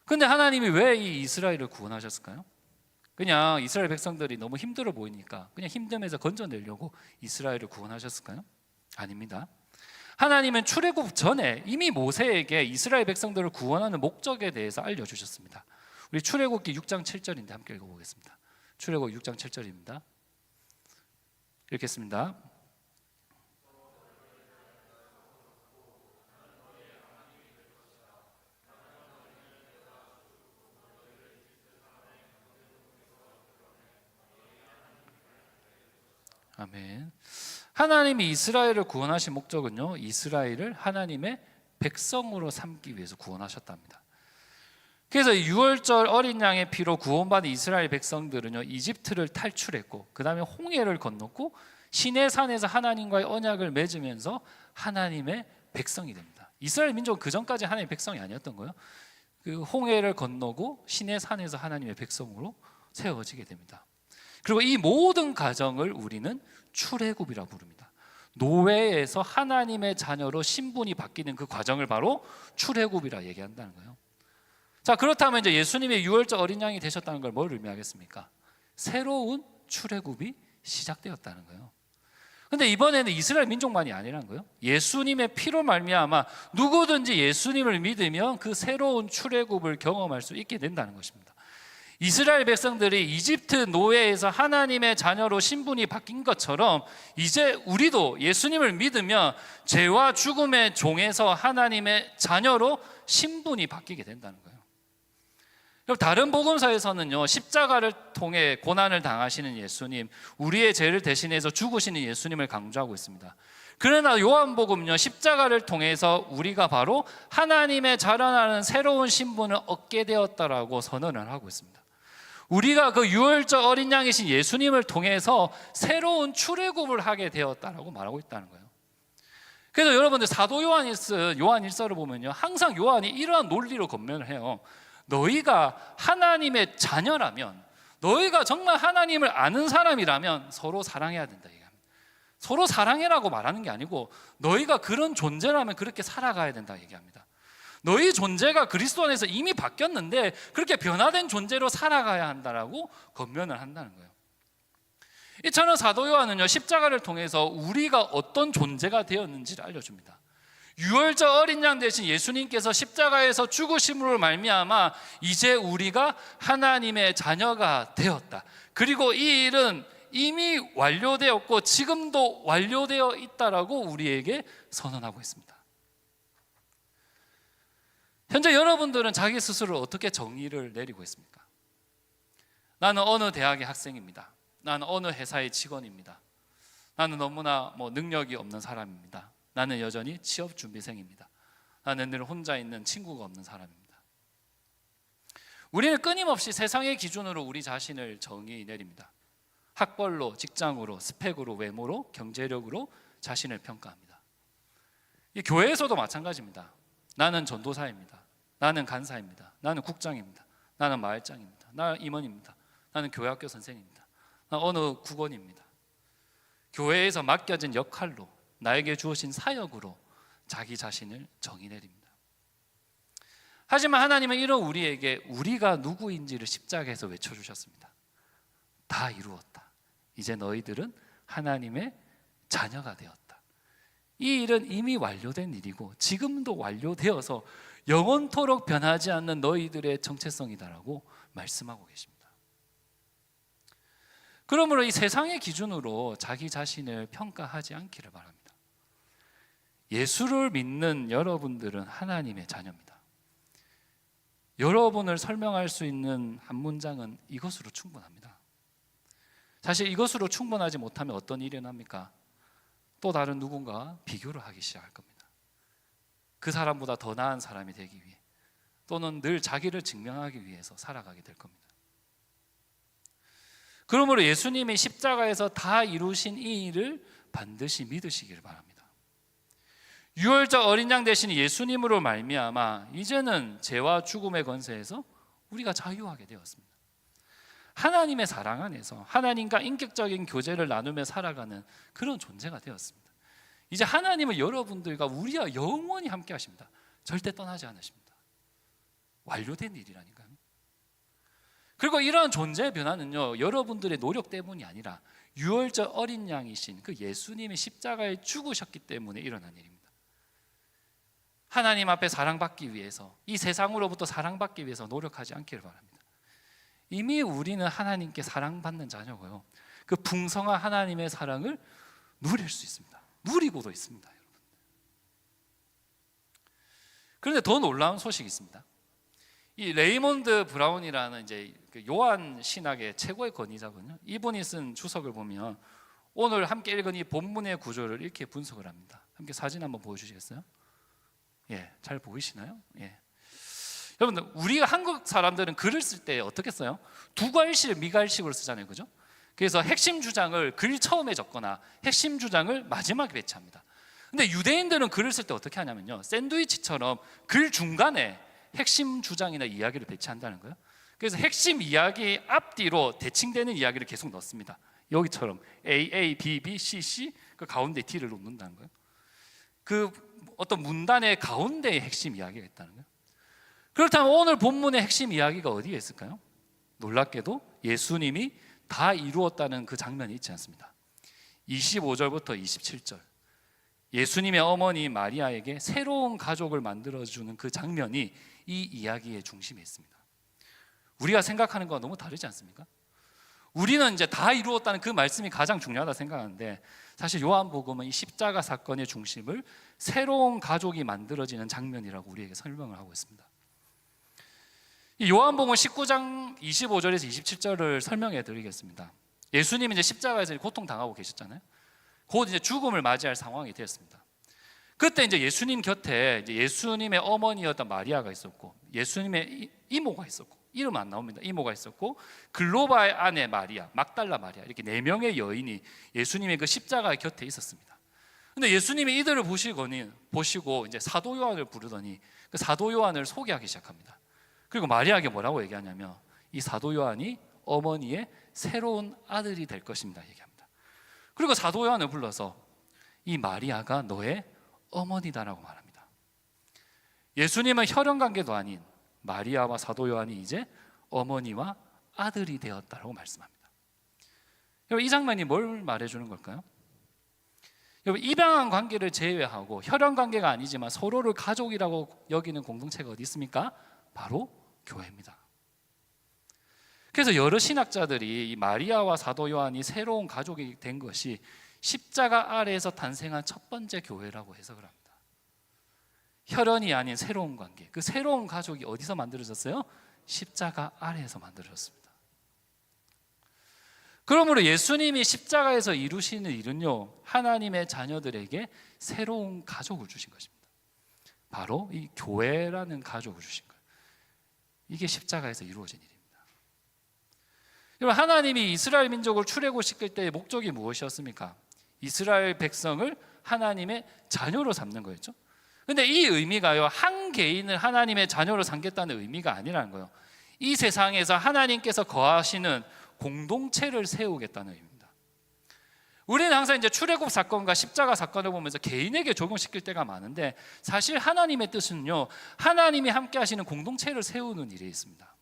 그런데 하나님이 왜 이 이스라엘을 구원하셨을까요? 그냥 이스라엘 백성들이 너무 힘들어 보이니까 그냥 힘듦에서 건져내려고 이스라엘을 구원하셨을까요? 아닙니다. 하나님은 출애굽 전에 이미 모세에게 이스라엘 백성들을 구원하는 목적에 대해서 알려주셨습니다. 우리 출애굽기 6장 7절인데 함께 읽어보겠습니다. 출애굽 6장 7절입니다. 읽겠습니다. 아멘. 하나님이 이스라엘을 구원하신 목적은요, 이스라엘을 하나님의 백성으로 삼기 위해서 구원하셨답니다. 그래서 유월절 어린 양의 피로 구원받은 이스라엘 백성들은요, 이집트를 탈출했고 그 다음에 홍해를 건넜고 시내산에서 하나님과의 언약을 맺으면서 하나님의 백성이 됩니다. 이스라엘 민족은 그 전까지 하나님의 백성이 아니었던 거예요. 그 홍해를 건너고 시내산에서 하나님의 백성으로 세워지게 됩니다. 그리고 이 모든 과정을 우리는 출애굽이라 부릅니다. 노예에서 하나님의 자녀로 신분이 바뀌는 그 과정을 바로 출애굽이라 얘기한다는 거예요. 자, 그렇다면 이제 예수님의 유월절 어린 양이 되셨다는 걸 뭘 의미하겠습니까? 새로운 출애굽이 시작되었다는 거예요. 근데 이번에는 이스라엘 민족만이 아니라는 거예요. 예수님의 피로 말미암아 누구든지 예수님을 믿으면 그 새로운 출애굽을 경험할 수 있게 된다는 것입니다. 이스라엘 백성들이 이집트 노예에서 하나님의 자녀로 신분이 바뀐 것처럼 이제 우리도 예수님을 믿으면 죄와 죽음의 종에서 하나님의 자녀로 신분이 바뀌게 된다는 거예요. 다른 복음서에서는요, 십자가를 통해 고난을 당하시는 예수님, 우리의 죄를 대신해서 죽으시는 예수님을 강조하고 있습니다. 그러나 요한복음은요, 십자가를 통해서 우리가 바로 하나님의 자라나는 새로운 신분을 얻게 되었다라고 선언을 하고 있습니다. 우리가 그 유월절 어린 양이신 예수님을 통해서 새로운 출애굽을 하게 되었다라고 말하고 있다는 거예요. 그래서 여러분들 사도 요한일서를 보면요, 항상 요한이 이러한 논리로 권면을 해요. 너희가 하나님의 자녀라면, 너희가 정말 하나님을 아는 사람이라면 서로 사랑해야 된다 얘기합니다. 서로 사랑해라고 말하는 게 아니고 너희가 그런 존재라면 그렇게 살아가야 된다 얘기합니다. 너희 존재가 그리스도 안에서 이미 바뀌었는데 그렇게 변화된 존재로 살아가야 한다라고 권면을 한다는 거예요. 이처럼 사도 요한은요, 십자가를 통해서 우리가 어떤 존재가 되었는지를 알려줍니다. 유월절 어린 양 대신 예수님께서 십자가에서 죽으심으로 말미암아 이제 우리가 하나님의 자녀가 되었다. 그리고 이 일은 이미 완료되었고 지금도 완료되어 있다라고 우리에게 선언하고 있습니다. 현재 여러분들은 자기 스스로를 어떻게 정의를 내리고 있습니까? 나는 어느 대학의 학생입니다. 나는 어느 회사의 직원입니다. 나는 너무나 능력이 없는 사람입니다. 나는 여전히 취업 준비생입니다. 나는 늘 혼자 있는 친구가 없는 사람입니다. 우리는 끊임없이 세상의 기준으로 우리 자신을 정의 내립니다. 학벌로, 직장으로, 스펙으로, 외모로, 경제력으로 자신을 평가합니다. 이 교회에서도 마찬가지입니다. 나는 전도사입니다. 나는 간사입니다. 나는 국장입니다. 나는 마을장입니다. 나는 임원입니다. 나는 교회학교 선생입니다. 나는 어느 국원입니다. 교회에서 맡겨진 역할로, 나에게 주어진 사역으로 자기 자신을 정의 내립니다. 하지만 하나님은 이런 우리에게 우리가 누구인지를 십자가에서 외쳐주셨습니다. 다 이루었다. 이제 너희들은 하나님의 자녀가 되었다. 이 일은 이미 완료된 일이고 지금도 완료되어서 영원토록 변하지 않는 너희들의 정체성이다라고 말씀하고 계십니다. 그러므로 이 세상의 기준으로 자기 자신을 평가하지 않기를 바랍니다. 예수를 믿는 여러분들은 하나님의 자녀입니다. 여러분을 설명할 수 있는 한 문장은 이것으로 충분합니다. 사실 이것으로 충분하지 못하면 어떤 일이 일어납니까? 또 다른 누군가 비교를 하기 시작할 겁니다. 그 사람보다 더 나은 사람이 되기 위해 또는 늘 자기를 증명하기 위해서 살아가게 될 겁니다. 그러므로 예수님이 십자가에서 다 이루신 이 일을 반드시 믿으시기를 바랍니다. 유월절 어린 양 대신 예수님으로 말미암아 이제는 죄와 죽음의 권세에서 우리가 자유하게 되었습니다. 하나님의 사랑 안에서 하나님과 인격적인 교제를 나누며 살아가는 그런 존재가 되었습니다. 이제 하나님은 여러분들과 우리와 영원히 함께 하십니다. 절대 떠나지 않으십니다. 완료된 일이라니까요. 그리고 이러한 존재의 변화는요, 여러분들의 노력 때문이 아니라 유월절 어린 양이신 그 예수님이 십자가에 죽으셨기 때문에 일어난 일입니다. 하나님 앞에 사랑받기 위해서, 이 세상으로부터 사랑받기 위해서 노력하지 않기를 바랍니다. 이미 우리는 하나님께 사랑받는 자녀고요, 그 풍성한 하나님의 사랑을 누릴 수 있습니다. 누리고도 있습니다, 여러분. 그런데 더 놀라운 소식이 있습니다. 이 레이몬드 브라운이라는 이제 그 요한 신학의 최고의 권위자거든요. 이분이 쓴 주석을 보면 오늘 함께 읽은 이 본문의 구조를 이렇게 분석을 합니다. 함께 사진 한번 보여주시겠어요? 예, 잘 보이시나요? 예. 여러분들, 우리가 한국 사람들은 글을 쓸 때 어떻게 써요? 두괄식, 미괄식으로 쓰잖아요, 그죠? 그래서 핵심 주장을 글 처음에 적거나 핵심 주장을 마지막에 배치합니다. 근데 유대인들은 글을 쓸 때 어떻게 하냐면요, 샌드위치처럼 글 중간에 핵심 주장이나 이야기를 배치한다는 거예요. 그래서 핵심 이야기 앞뒤로 대칭되는 이야기를 계속 넣습니다. 여기처럼 A, B, B, C 그 가운데 D를 놓는다는 거예요. 그 어떤 문단의 가운데에 핵심 이야기가 있다는 거예요. 그렇다면 오늘 본문의 핵심 이야기가 어디에 있을까요? 놀랍게도 예수님이 다 이루었다는 그 장면이 있지 않습니다. 25절부터 27절, 예수님의 어머니 마리아에게 새로운 가족을 만들어주는 그 장면이 이 이야기의 중심에 있습니다. 우리가 생각하는 거와 너무 다르지 않습니까? 우리는 이제 다 이루었다는 그 말씀이 가장 중요하다 생각하는데, 사실 요한복음은 이 십자가 사건의 중심을 새로운 가족이 만들어지는 장면이라고 우리에게 설명을 하고 있습니다. 이 요한복음 19장 25절에서 27절을 설명해 드리겠습니다. 예수님이 이제 십자가에서 고통당하고 계셨잖아요. 곧 이제 죽음을 맞이할 상황이 되었습니다. 그때 이제 예수님 곁에 이제 예수님의 어머니였던 마리아가 있었고, 예수님의 이모가 있었고, 이름 안 나옵니다. 이모가 있었고, 글로바의 아내 마리아, 막달라 마리아, 이렇게 4명의 여인이 예수님의 그 십자가 곁에 있었습니다. 근데 예수님이 이들을 보시고 이제 사도 요한을 부르더니 그 사도 요한을 소개하기 시작합니다. 그리고 마리아에게 뭐라고 얘기하냐면, 이 사도 요한이 어머니의 새로운 아들이 될 것입니다 얘기합니다. 그리고 사도 요한을 불러서 이 마리아가 너의 어머니다라고 말합니다. 예수님은 혈연관계도 아닌 마리아와 사도 요한이 이제 어머니와 아들이 되었다라고 말씀합니다. 여러분, 이 장면이 뭘 말해주는 걸까요? 여러분, 입양한 관계를 제외하고 혈연관계가 아니지만 서로를 가족이라고 여기는 공동체가 어디 있습니까? 바로 교회입니다. 그래서 여러 신학자들이 이 마리아와 사도 요한이 새로운 가족이 된 것이 십자가 아래에서 탄생한 첫 번째 교회라고 해석을 합니다. 혈연이 아닌 새로운 관계, 그 새로운 가족이 어디서 만들어졌어요? 십자가 아래에서 만들어졌습니다. 그러므로 예수님이 십자가에서 이루시는 일은요, 하나님의 자녀들에게 새로운 가족을 주신 것입니다. 바로 이 교회라는 가족을 주신 거예요. 이게 십자가에서 이루어진 일입니다. 여러분, 하나님이 이스라엘 민족을 출애굽시킬 때의 목적이 무엇이었습니까? 이스라엘 백성을 하나님의 자녀로 삼는 거였죠. 근데 이 의미가요, 한 개인을 하나님의 자녀로 삼겠다는 의미가 아니라는 거예요. 이 세상에서 하나님께서 거하시는 공동체를 세우겠다는 의미입니다. 우리는 항상 이제 출애굽 사건과 십자가 사건을 보면서 개인에게 적용시킬 때가 많은데, 사실 하나님의 뜻은요, 하나님이 함께 하시는 공동체를 세우는 일이 있습니다.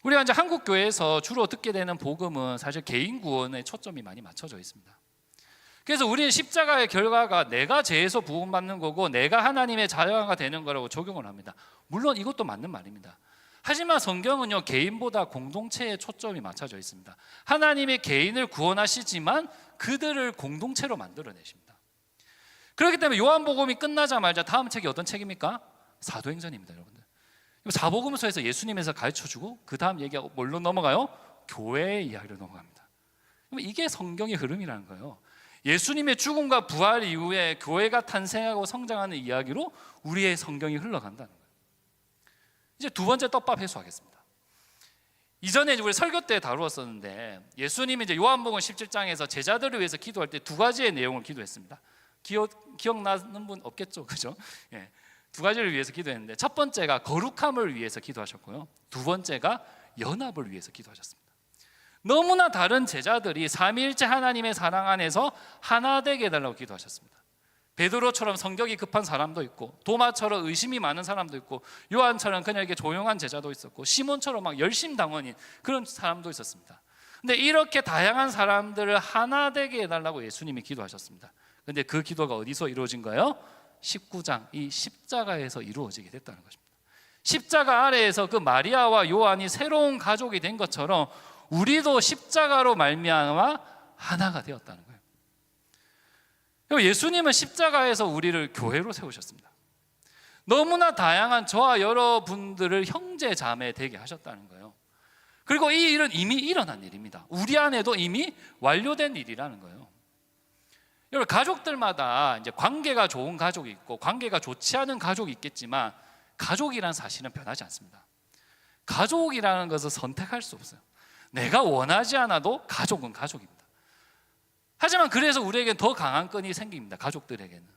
우리가 이제 한국 교회에서 주로 듣게 되는 복음은 사실 개인 구원에 초점이 많이 맞춰져 있습니다. 그래서 우리는 십자가의 결과가 내가 죄에서 구원받는 거고 내가 하나님의 자녀가 되는 거라고 적용을 합니다. 물론 이것도 맞는 말입니다. 하지만 성경은요, 개인보다 공동체에 초점이 맞춰져 있습니다. 하나님의 개인을 구원하시지만 그들을 공동체로 만들어내십니다. 그렇기 때문에 요한복음이 끝나자마자 다음 책이 어떤 책입니까? 사도행전입니다, 여러분들. 사복음서에서 예수님에서 가르쳐주고 그 다음 얘기가 뭘로 넘어가요? 교회의 이야기로 넘어갑니다. 이게 성경의 흐름이라는 거예요. 예수님의 죽음과 부활 이후에 교회가 탄생하고 성장하는 이야기로 우리의 성경이 흘러간다는 거예요. 이제 두 번째 떡밥 해소하겠습니다. 이전에 우리 설교 때 다루었었는데, 예수님이 이제 요한복음 17장에서 제자들을 위해서 기도할 때 두 가지의 내용을 기도했습니다. 기억나는 분 없겠죠, 그죠? 예, 두 가지를 위해서 기도했는데, 첫 번째가 거룩함을 위해서 기도하셨고요, 두 번째가 연합을 위해서 기도하셨습니다. 너무나 다른 제자들이 삼위일체 하나님의 사랑 안에서 하나 되게 해달라고 기도하셨습니다. 베드로처럼 성격이 급한 사람도 있고, 도마처럼 의심이 많은 사람도 있고, 요한처럼 그냥 이렇게 조용한 제자도 있었고, 시몬처럼 막 열심당원인 그런 사람도 있었습니다. 근데 이렇게 다양한 사람들을 하나 되게 해달라고 예수님이 기도하셨습니다. 근데 그 기도가 어디서 이루어진 거예요? 19장 이 십자가에서 이루어지게 됐다는 것입니다. 십자가 아래에서 그 마리아와 요한이 새로운 가족이 된 것처럼 우리도 십자가로 말미암아 하나가 되었다는 거예요. 예수님은 십자가에서 우리를 교회로 세우셨습니다. 너무나 다양한 저와 여러분들을 형제 자매 되게 하셨다는 거예요. 그리고 이 일은 이미 일어난 일입니다. 우리 안에도 이미 완료된 일이라는 거예요. 여러분, 가족들마다 이제 관계가 좋은 가족이 있고 관계가 좋지 않은 가족이 있겠지만, 가족이란 사실은 변하지 않습니다. 가족이라는 것을 선택할 수 없어요. 내가 원하지 않아도 가족은 가족입니다. 하지만 그래서 우리에게는 더 강한 끈이 생깁니다. 가족들에게는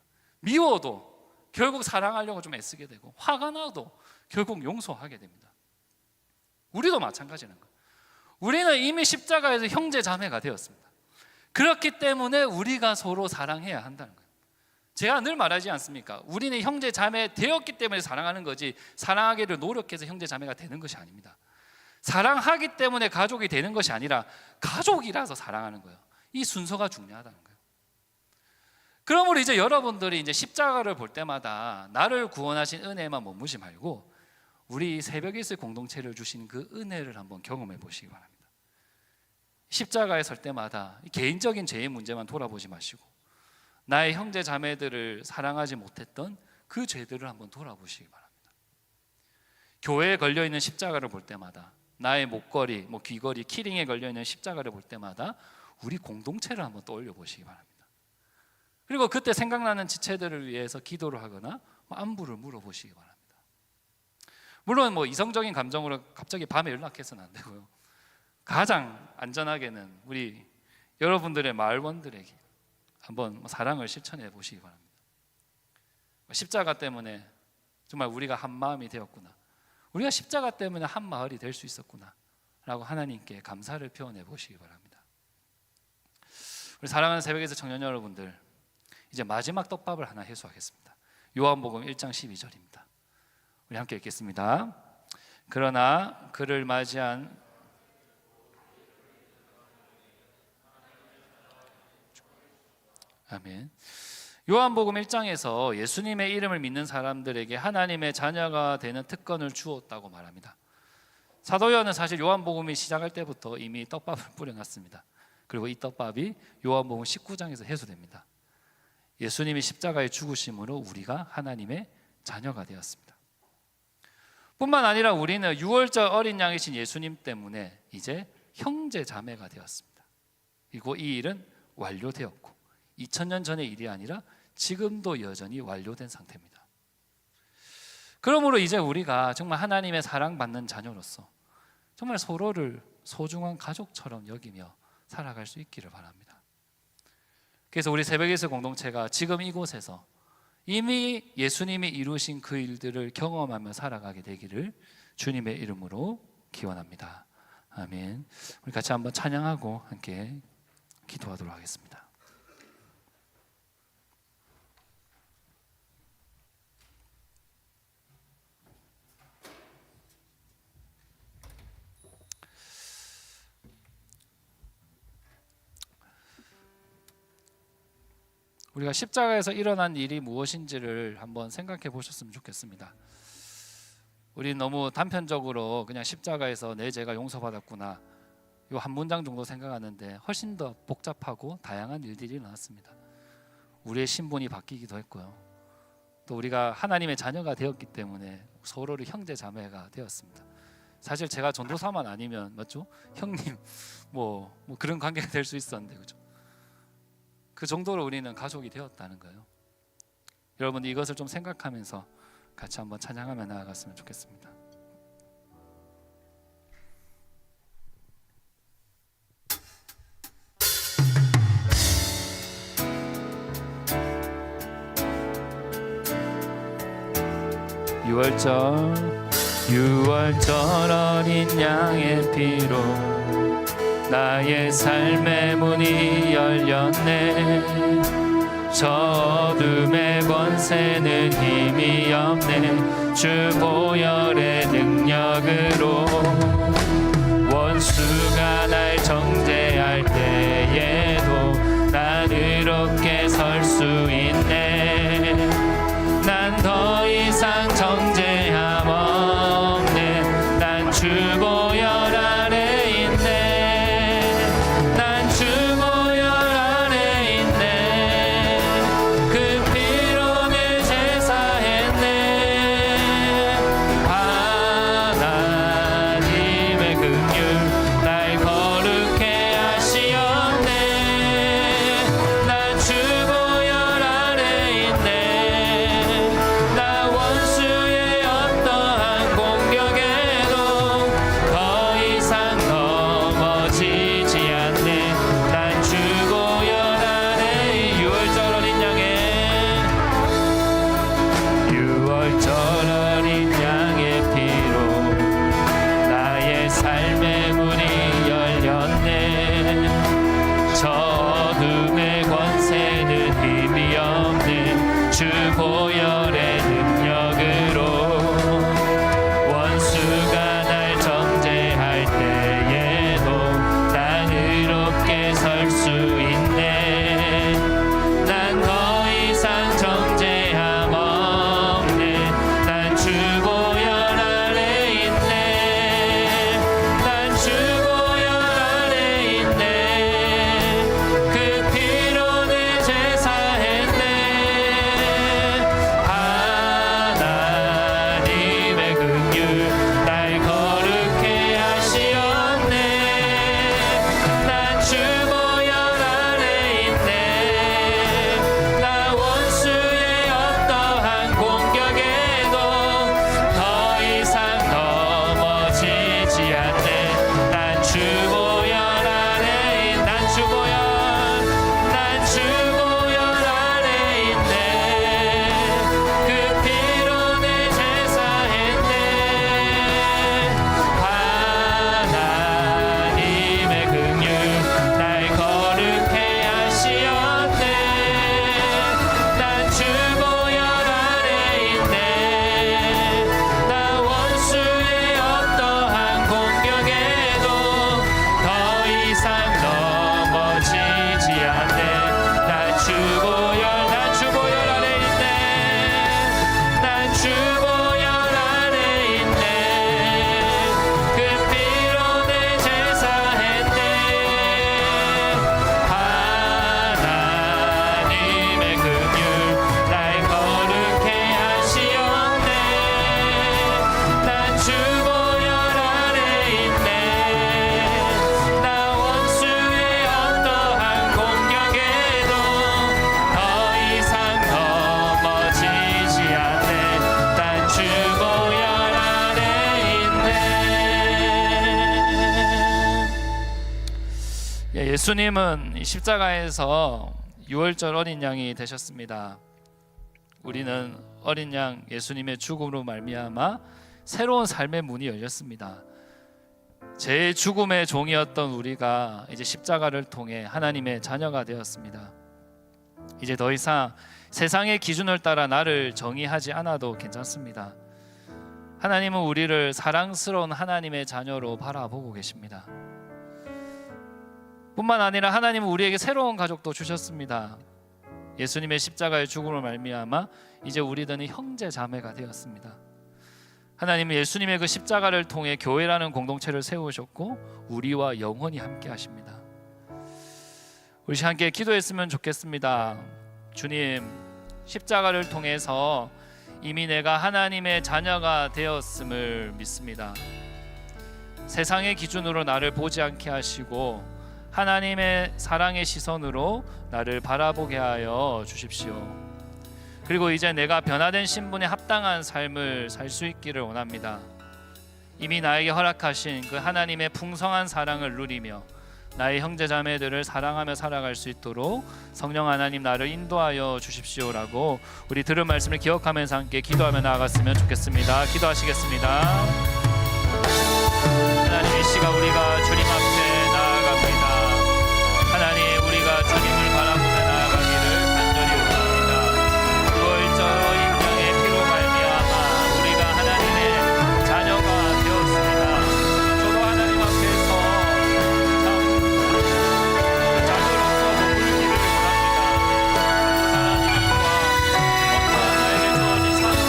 미워도 결국 사랑하려고 좀 애쓰게 되고, 화가 나도 결국 용서하게 됩니다. 우리도 마찬가지라는 거예요. 우리는 이미 십자가에서 형제 자매가 되었습니다. 그렇기 때문에 우리가 서로 사랑해야 한다는 거예요. 제가 늘 말하지 않습니까? 우리는 형제 자매 되었기 때문에 사랑하는 거지, 사랑하기를 노력해서 형제 자매가 되는 것이 아닙니다. 사랑하기 때문에 가족이 되는 것이 아니라 가족이라서 사랑하는 거예요. 이 순서가 중요하다는 거예요. 그러므로 이제 여러분들이 이제 십자가를 볼 때마다 나를 구원하신 은혜에만 머무지 말고 우리 새벽에 있을 공동체를 주신 그 은혜를 한번 경험해 보시기 바랍니다. 십자가에 설 때마다 개인적인 죄의 문제만 돌아보지 마시고 나의 형제 자매들을 사랑하지 못했던 그 죄들을 한번 돌아보시기 바랍니다. 교회에 걸려있는 십자가를 볼 때마다, 나의 목걸이, 귀걸이, 키링에 걸려있는 십자가를 볼 때마다 우리 공동체를 한번 떠올려 보시기 바랍니다. 그리고 그때 생각나는 지체들을 위해서 기도를 하거나 안부를 물어보시기 바랍니다. 물론 이성적인 감정으로 갑자기 밤에 연락해서는 안 되고요. 가장 안전하게는 우리 여러분들의 마을원들에게 한번 사랑을 실천해 보시기 바랍니다. 십자가 때문에 정말 우리가 한 마음이 되었구나, 우리가 십자가 때문에 한 마을이 될 수 있었구나 라고 하나님께 감사를 표현해 보시기 바랍니다. 우리 사랑하는 새벽에서 청년 여러분들, 이제 마지막 떡밥을 하나 해소하겠습니다. 요한복음 1장 12절입니다. 우리 함께 읽겠습니다. 그러나 그를 맞이한 아멘. 요한복음 1장에서 예수님의 이름을 믿는 사람들에게 하나님의 자녀가 되는 특권을 주었다고 말합니다. 사도 요한은 사실 요한복음이 시작할 때부터 이미 떡밥을 뿌려놨습니다. 그리고 이 떡밥이 요한복음 19장에서 해소됩니다. 예수님이 십자가에 죽으심으로 우리가 하나님의 자녀가 되었습니다. 뿐만 아니라 우리는 유월절 어린 양이신 예수님 때문에 이제 형제 자매가 되었습니다. 그리고 이 일은 완료되었고 2000년 전의 일이 아니라 지금도 여전히 완료된 상태입니다. 그러므로 이제 우리가 정말 하나님의 사랑받는 자녀로서 정말 서로를 소중한 가족처럼 여기며 살아갈 수 있기를 바랍니다. 그래서 우리 새벽에서 공동체가 지금 이곳에서 이미 예수님이 이루신 그 일들을 경험하며 살아가게 되기를 주님의 이름으로 기원합니다. 아멘. 우리 같이 한번 찬양하고 함께 기도하도록 하겠습니다. 우리가 십자가에서 일어난 일이 무엇인지를 한번 생각해 보셨으면 좋겠습니다. 우리 너무 단편적으로 그냥 십자가에서 내 죄가 용서받았구나 이 한 문장 정도 생각하는데 훨씬 더 복잡하고 다양한 일들이 일어났습니다. 우리의 신분이 바뀌기도 했고요. 또 우리가 하나님의 자녀가 되었기 때문에 서로를 형제 자매가 되었습니다. 사실 제가 전도사만 아니면 맞죠? 형님 뭐 그런 관계가 될 수 있었는데 그죠? 그 정도로 우리는 가족이 되었다는 거예요. 여러분 이것을 좀 생각하면서 같이 한번 찬양하며 나아갔으면 좋겠습니다. 유월절 어린 양의 피로 나의 삶의 문이 열렸네. 저 어둠의 권세는 힘이 없네. 주 보혈의 능력으로 원수가 날 정죄할 때에도 난 의롭게 설 수 있네. 난 더 이상 정죄함 없네. 난 주 보혈 안에 있네. 난 주 보혈 안에 있네. 그 피로 내 제사했네. 하나님의 긍휼 날 거룩해 하시었네. 난 주 보혈 안에 있네. 나 원수의 어떠한 공격에도 더 이상 넘어지지 않네. 난 주 보혈 안에 유월절 어린 양의 피로 나의 삶의 문이 열렸네. 저 어둠의 권세는 힘이 없네. 주 보혈의 능력으로 원수가 날 정죄할 때에도 난 의롭게 설 수 있네. 난 더 이상 정죄함 없네. 난 주 보혈 안에 있네. 난 주 보혈 안에 있네. 그 피로 내 제사했네. 하나님의 긍휼 날 거룩해 하시었네. 난 주 보혈 안에 있네. 나 원수의 어떠한 공격에도 더 이상 넘어지지 않네. 난 주 보혈 안에 난 주 보혈 안에 있네. 그 피로 내 제사했네. 하나님의 긍휼 날 거룩해 하시었네. 난 주 보혈 안에 있네. 나 원수의 어떠한 공격에도 더 이상 넘어지지 않네. 난 주 보혈 안에 있네. 난 주 보혈 안에 있네. 그 피로 내 제사했네. 하나님의 긍휼 날 거룩해 하시었네. 난 주 보혈 안에 있네. 나 원수의 어떠한 공격에도 더 이상 넘어지지 않네. 난 주 보혈 안에 있네. 예수님은 이 십자가에서 유월절 어린 양이 되셨습니다. 우리는 어린 양 예수님의 죽음으로 말미암아 새로운 삶의 문이 열렸습니다. 제 죽음의 종이었던 우리가 이제 십자가를 통해 하나님의 자녀가 되었습니다. 이제 더 이상 세상의 기준을 따라 나를 정의하지 않아도 괜찮습니다. 하나님은 우리를 사랑스러운 하나님의 자녀로 바라보고 계십니다. 뿐만 아니라 하나님은 우리에게 새로운 가족도 주셨습니다. 예수님의 십자가의 죽음을 말미암아 이제 우리들은 형제 자매가 되었습니다. 하나님은 예수님의 그 십자가를 통해 교회라는 공동체를 세우셨고 우리와 영원히 함께 하십니다. 우리 함께 기도했으면 좋겠습니다. 주님, 십자가를 통해서 이미 내가 하나님의 자녀가 되었음을 믿습니다. 세상의 기준으로 나를 보지 않게 하시고 하나님의 사랑의 시선으로 나를 바라보게 하여 주십시오. 그리고 이제 내가 변화된 신분에 합당한 삶을 살 수 있기를 원합니다. 이미 나에게 허락하신 그 하나님의 풍성한 사랑을 누리며 나의 형제 자매들을 사랑하며 살아갈 수 있도록 성령 하나님 나를 인도하여 주십시오라고 우리 들은 말씀을 기억하면서 함께 기도하며 나아갔으면 좋겠습니다. 기도하시겠습니다. 하나님, 이 시간 우리가 주님 앞에 나아갑니다. 하나님, 우리가 주님을 바라보며 나아가기를 간절히 원합니다. 부활절 인정의 피로 말미암아 우리가 하나님의 자녀가 되었습니다. 저도 하나님 앞에서 참 자녀로서 머물기를 원합니다. 하나님과 나에게 주어진 삶과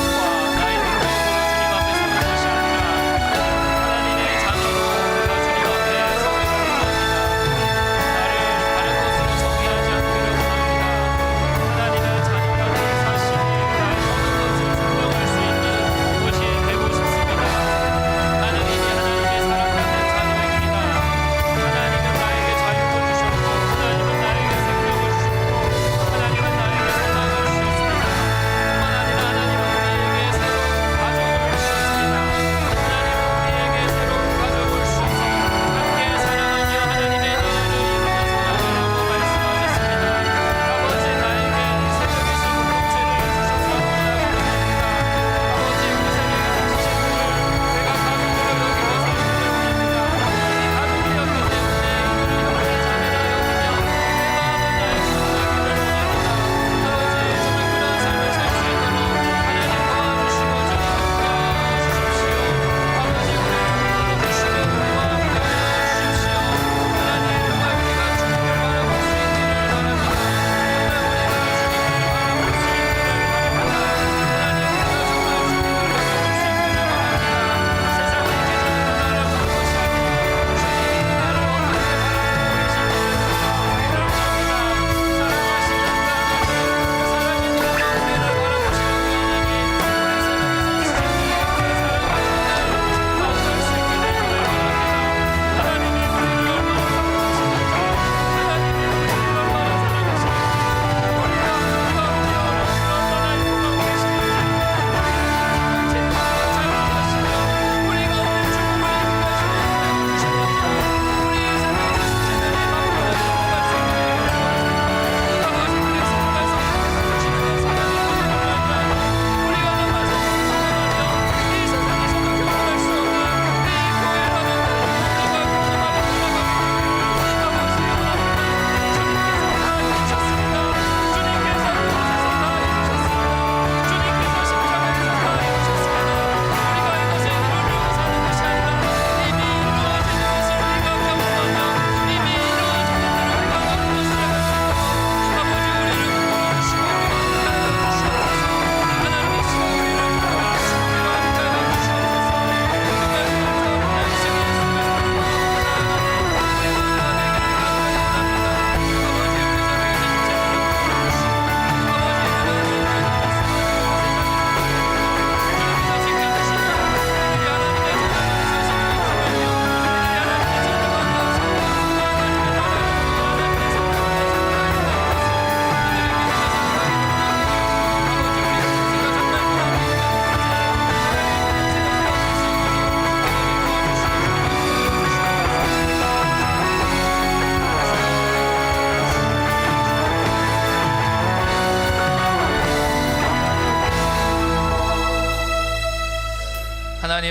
나의 능력으로 주님 앞에 서는 것이 아니라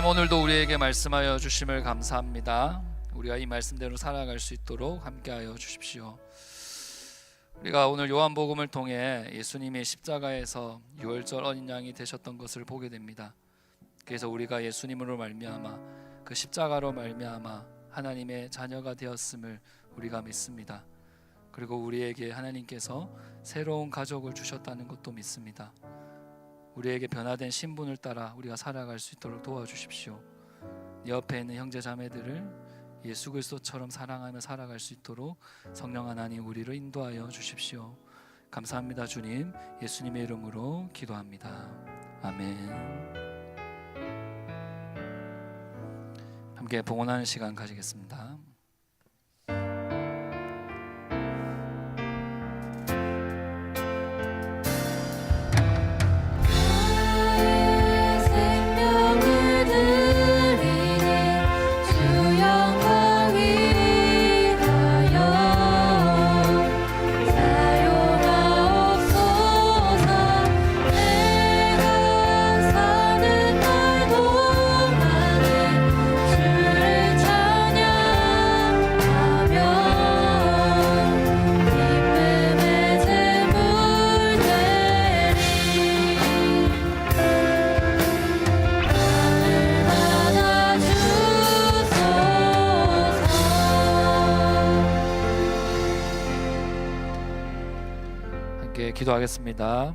하나님, 오늘도 우리에게 말씀하여 주심을 감사합니다. 우리가 이 말씀대로 살아갈 수 있도록 함께하여 주십시오. 우리가 오늘 요한복음을 통해 예수님이 십자가에서 유월절 어린 양이 되셨던 것을 보게 됩니다. 그래서 우리가 예수님으로 말미암아, 그 십자가로 말미암아 하나님의 자녀가 되었음을 우리가 믿습니다. 그리고 우리에게 하나님께서 새로운 가족을 주셨다는 것도 믿습니다. 우리에게 변화된 신분을 따라 우리가 살아갈 수 있도록 도와주십시오. 네 옆에 있는 형제 자매들을 예수 그리스도처럼 사랑하며 살아갈 수 있도록 성령 하나님 우리를 인도하여 주십시오. 감사합니다. 주님, 예수님의 이름으로 기도합니다. 아멘. 함께 봉헌하는 시간 가지겠습니다. 기도하겠습니다.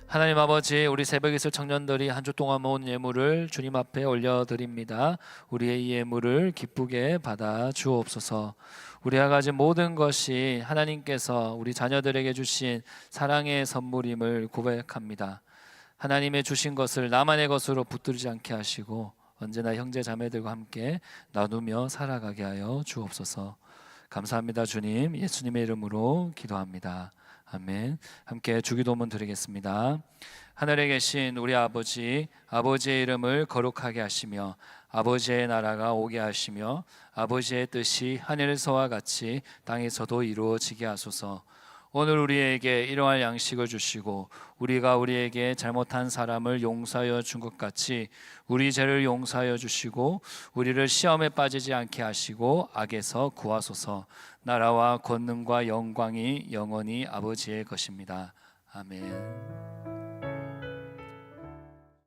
하나님 아버지, 우리 새벽 이슬 청년들이 한 주 동안 모은 예물을 주님 앞에 올려드립니다. 우리의 이 예물을 기쁘게 받아 주옵소서. 우리가 가진 모든 것이 하나님께서 우리 자녀들에게 주신 사랑의 선물임을 고백합니다. 하나님의 주신 것을 나만의 것으로 붙들지 않게 하시고 언제나 형제 자매들과 함께 나누며 살아가게 하여 주옵소서. 감사합니다. 주님, 예수님의 이름으로 기도합니다. 아멘. 함께 주기도문 드리겠습니다. 하늘에 계신 우리 아버지, 아버지의 이름을 거룩하게 하시며 아버지의 나라가 오게 하시며 아버지의 뜻이 하늘에서와 같이 땅에서도 이루어지게 하소서. 오늘 우리에게 일용할 양식을 주시고 우리가 우리에게 잘못한 사람을 용서하여 준 것 같이 우리 죄를 용서하여 주시고 우리를 시험에 빠지지 않게 하시고 악에서 구하소서. 나라와 권능과 영광이 영원히 아버지의 것입니다. 아멘.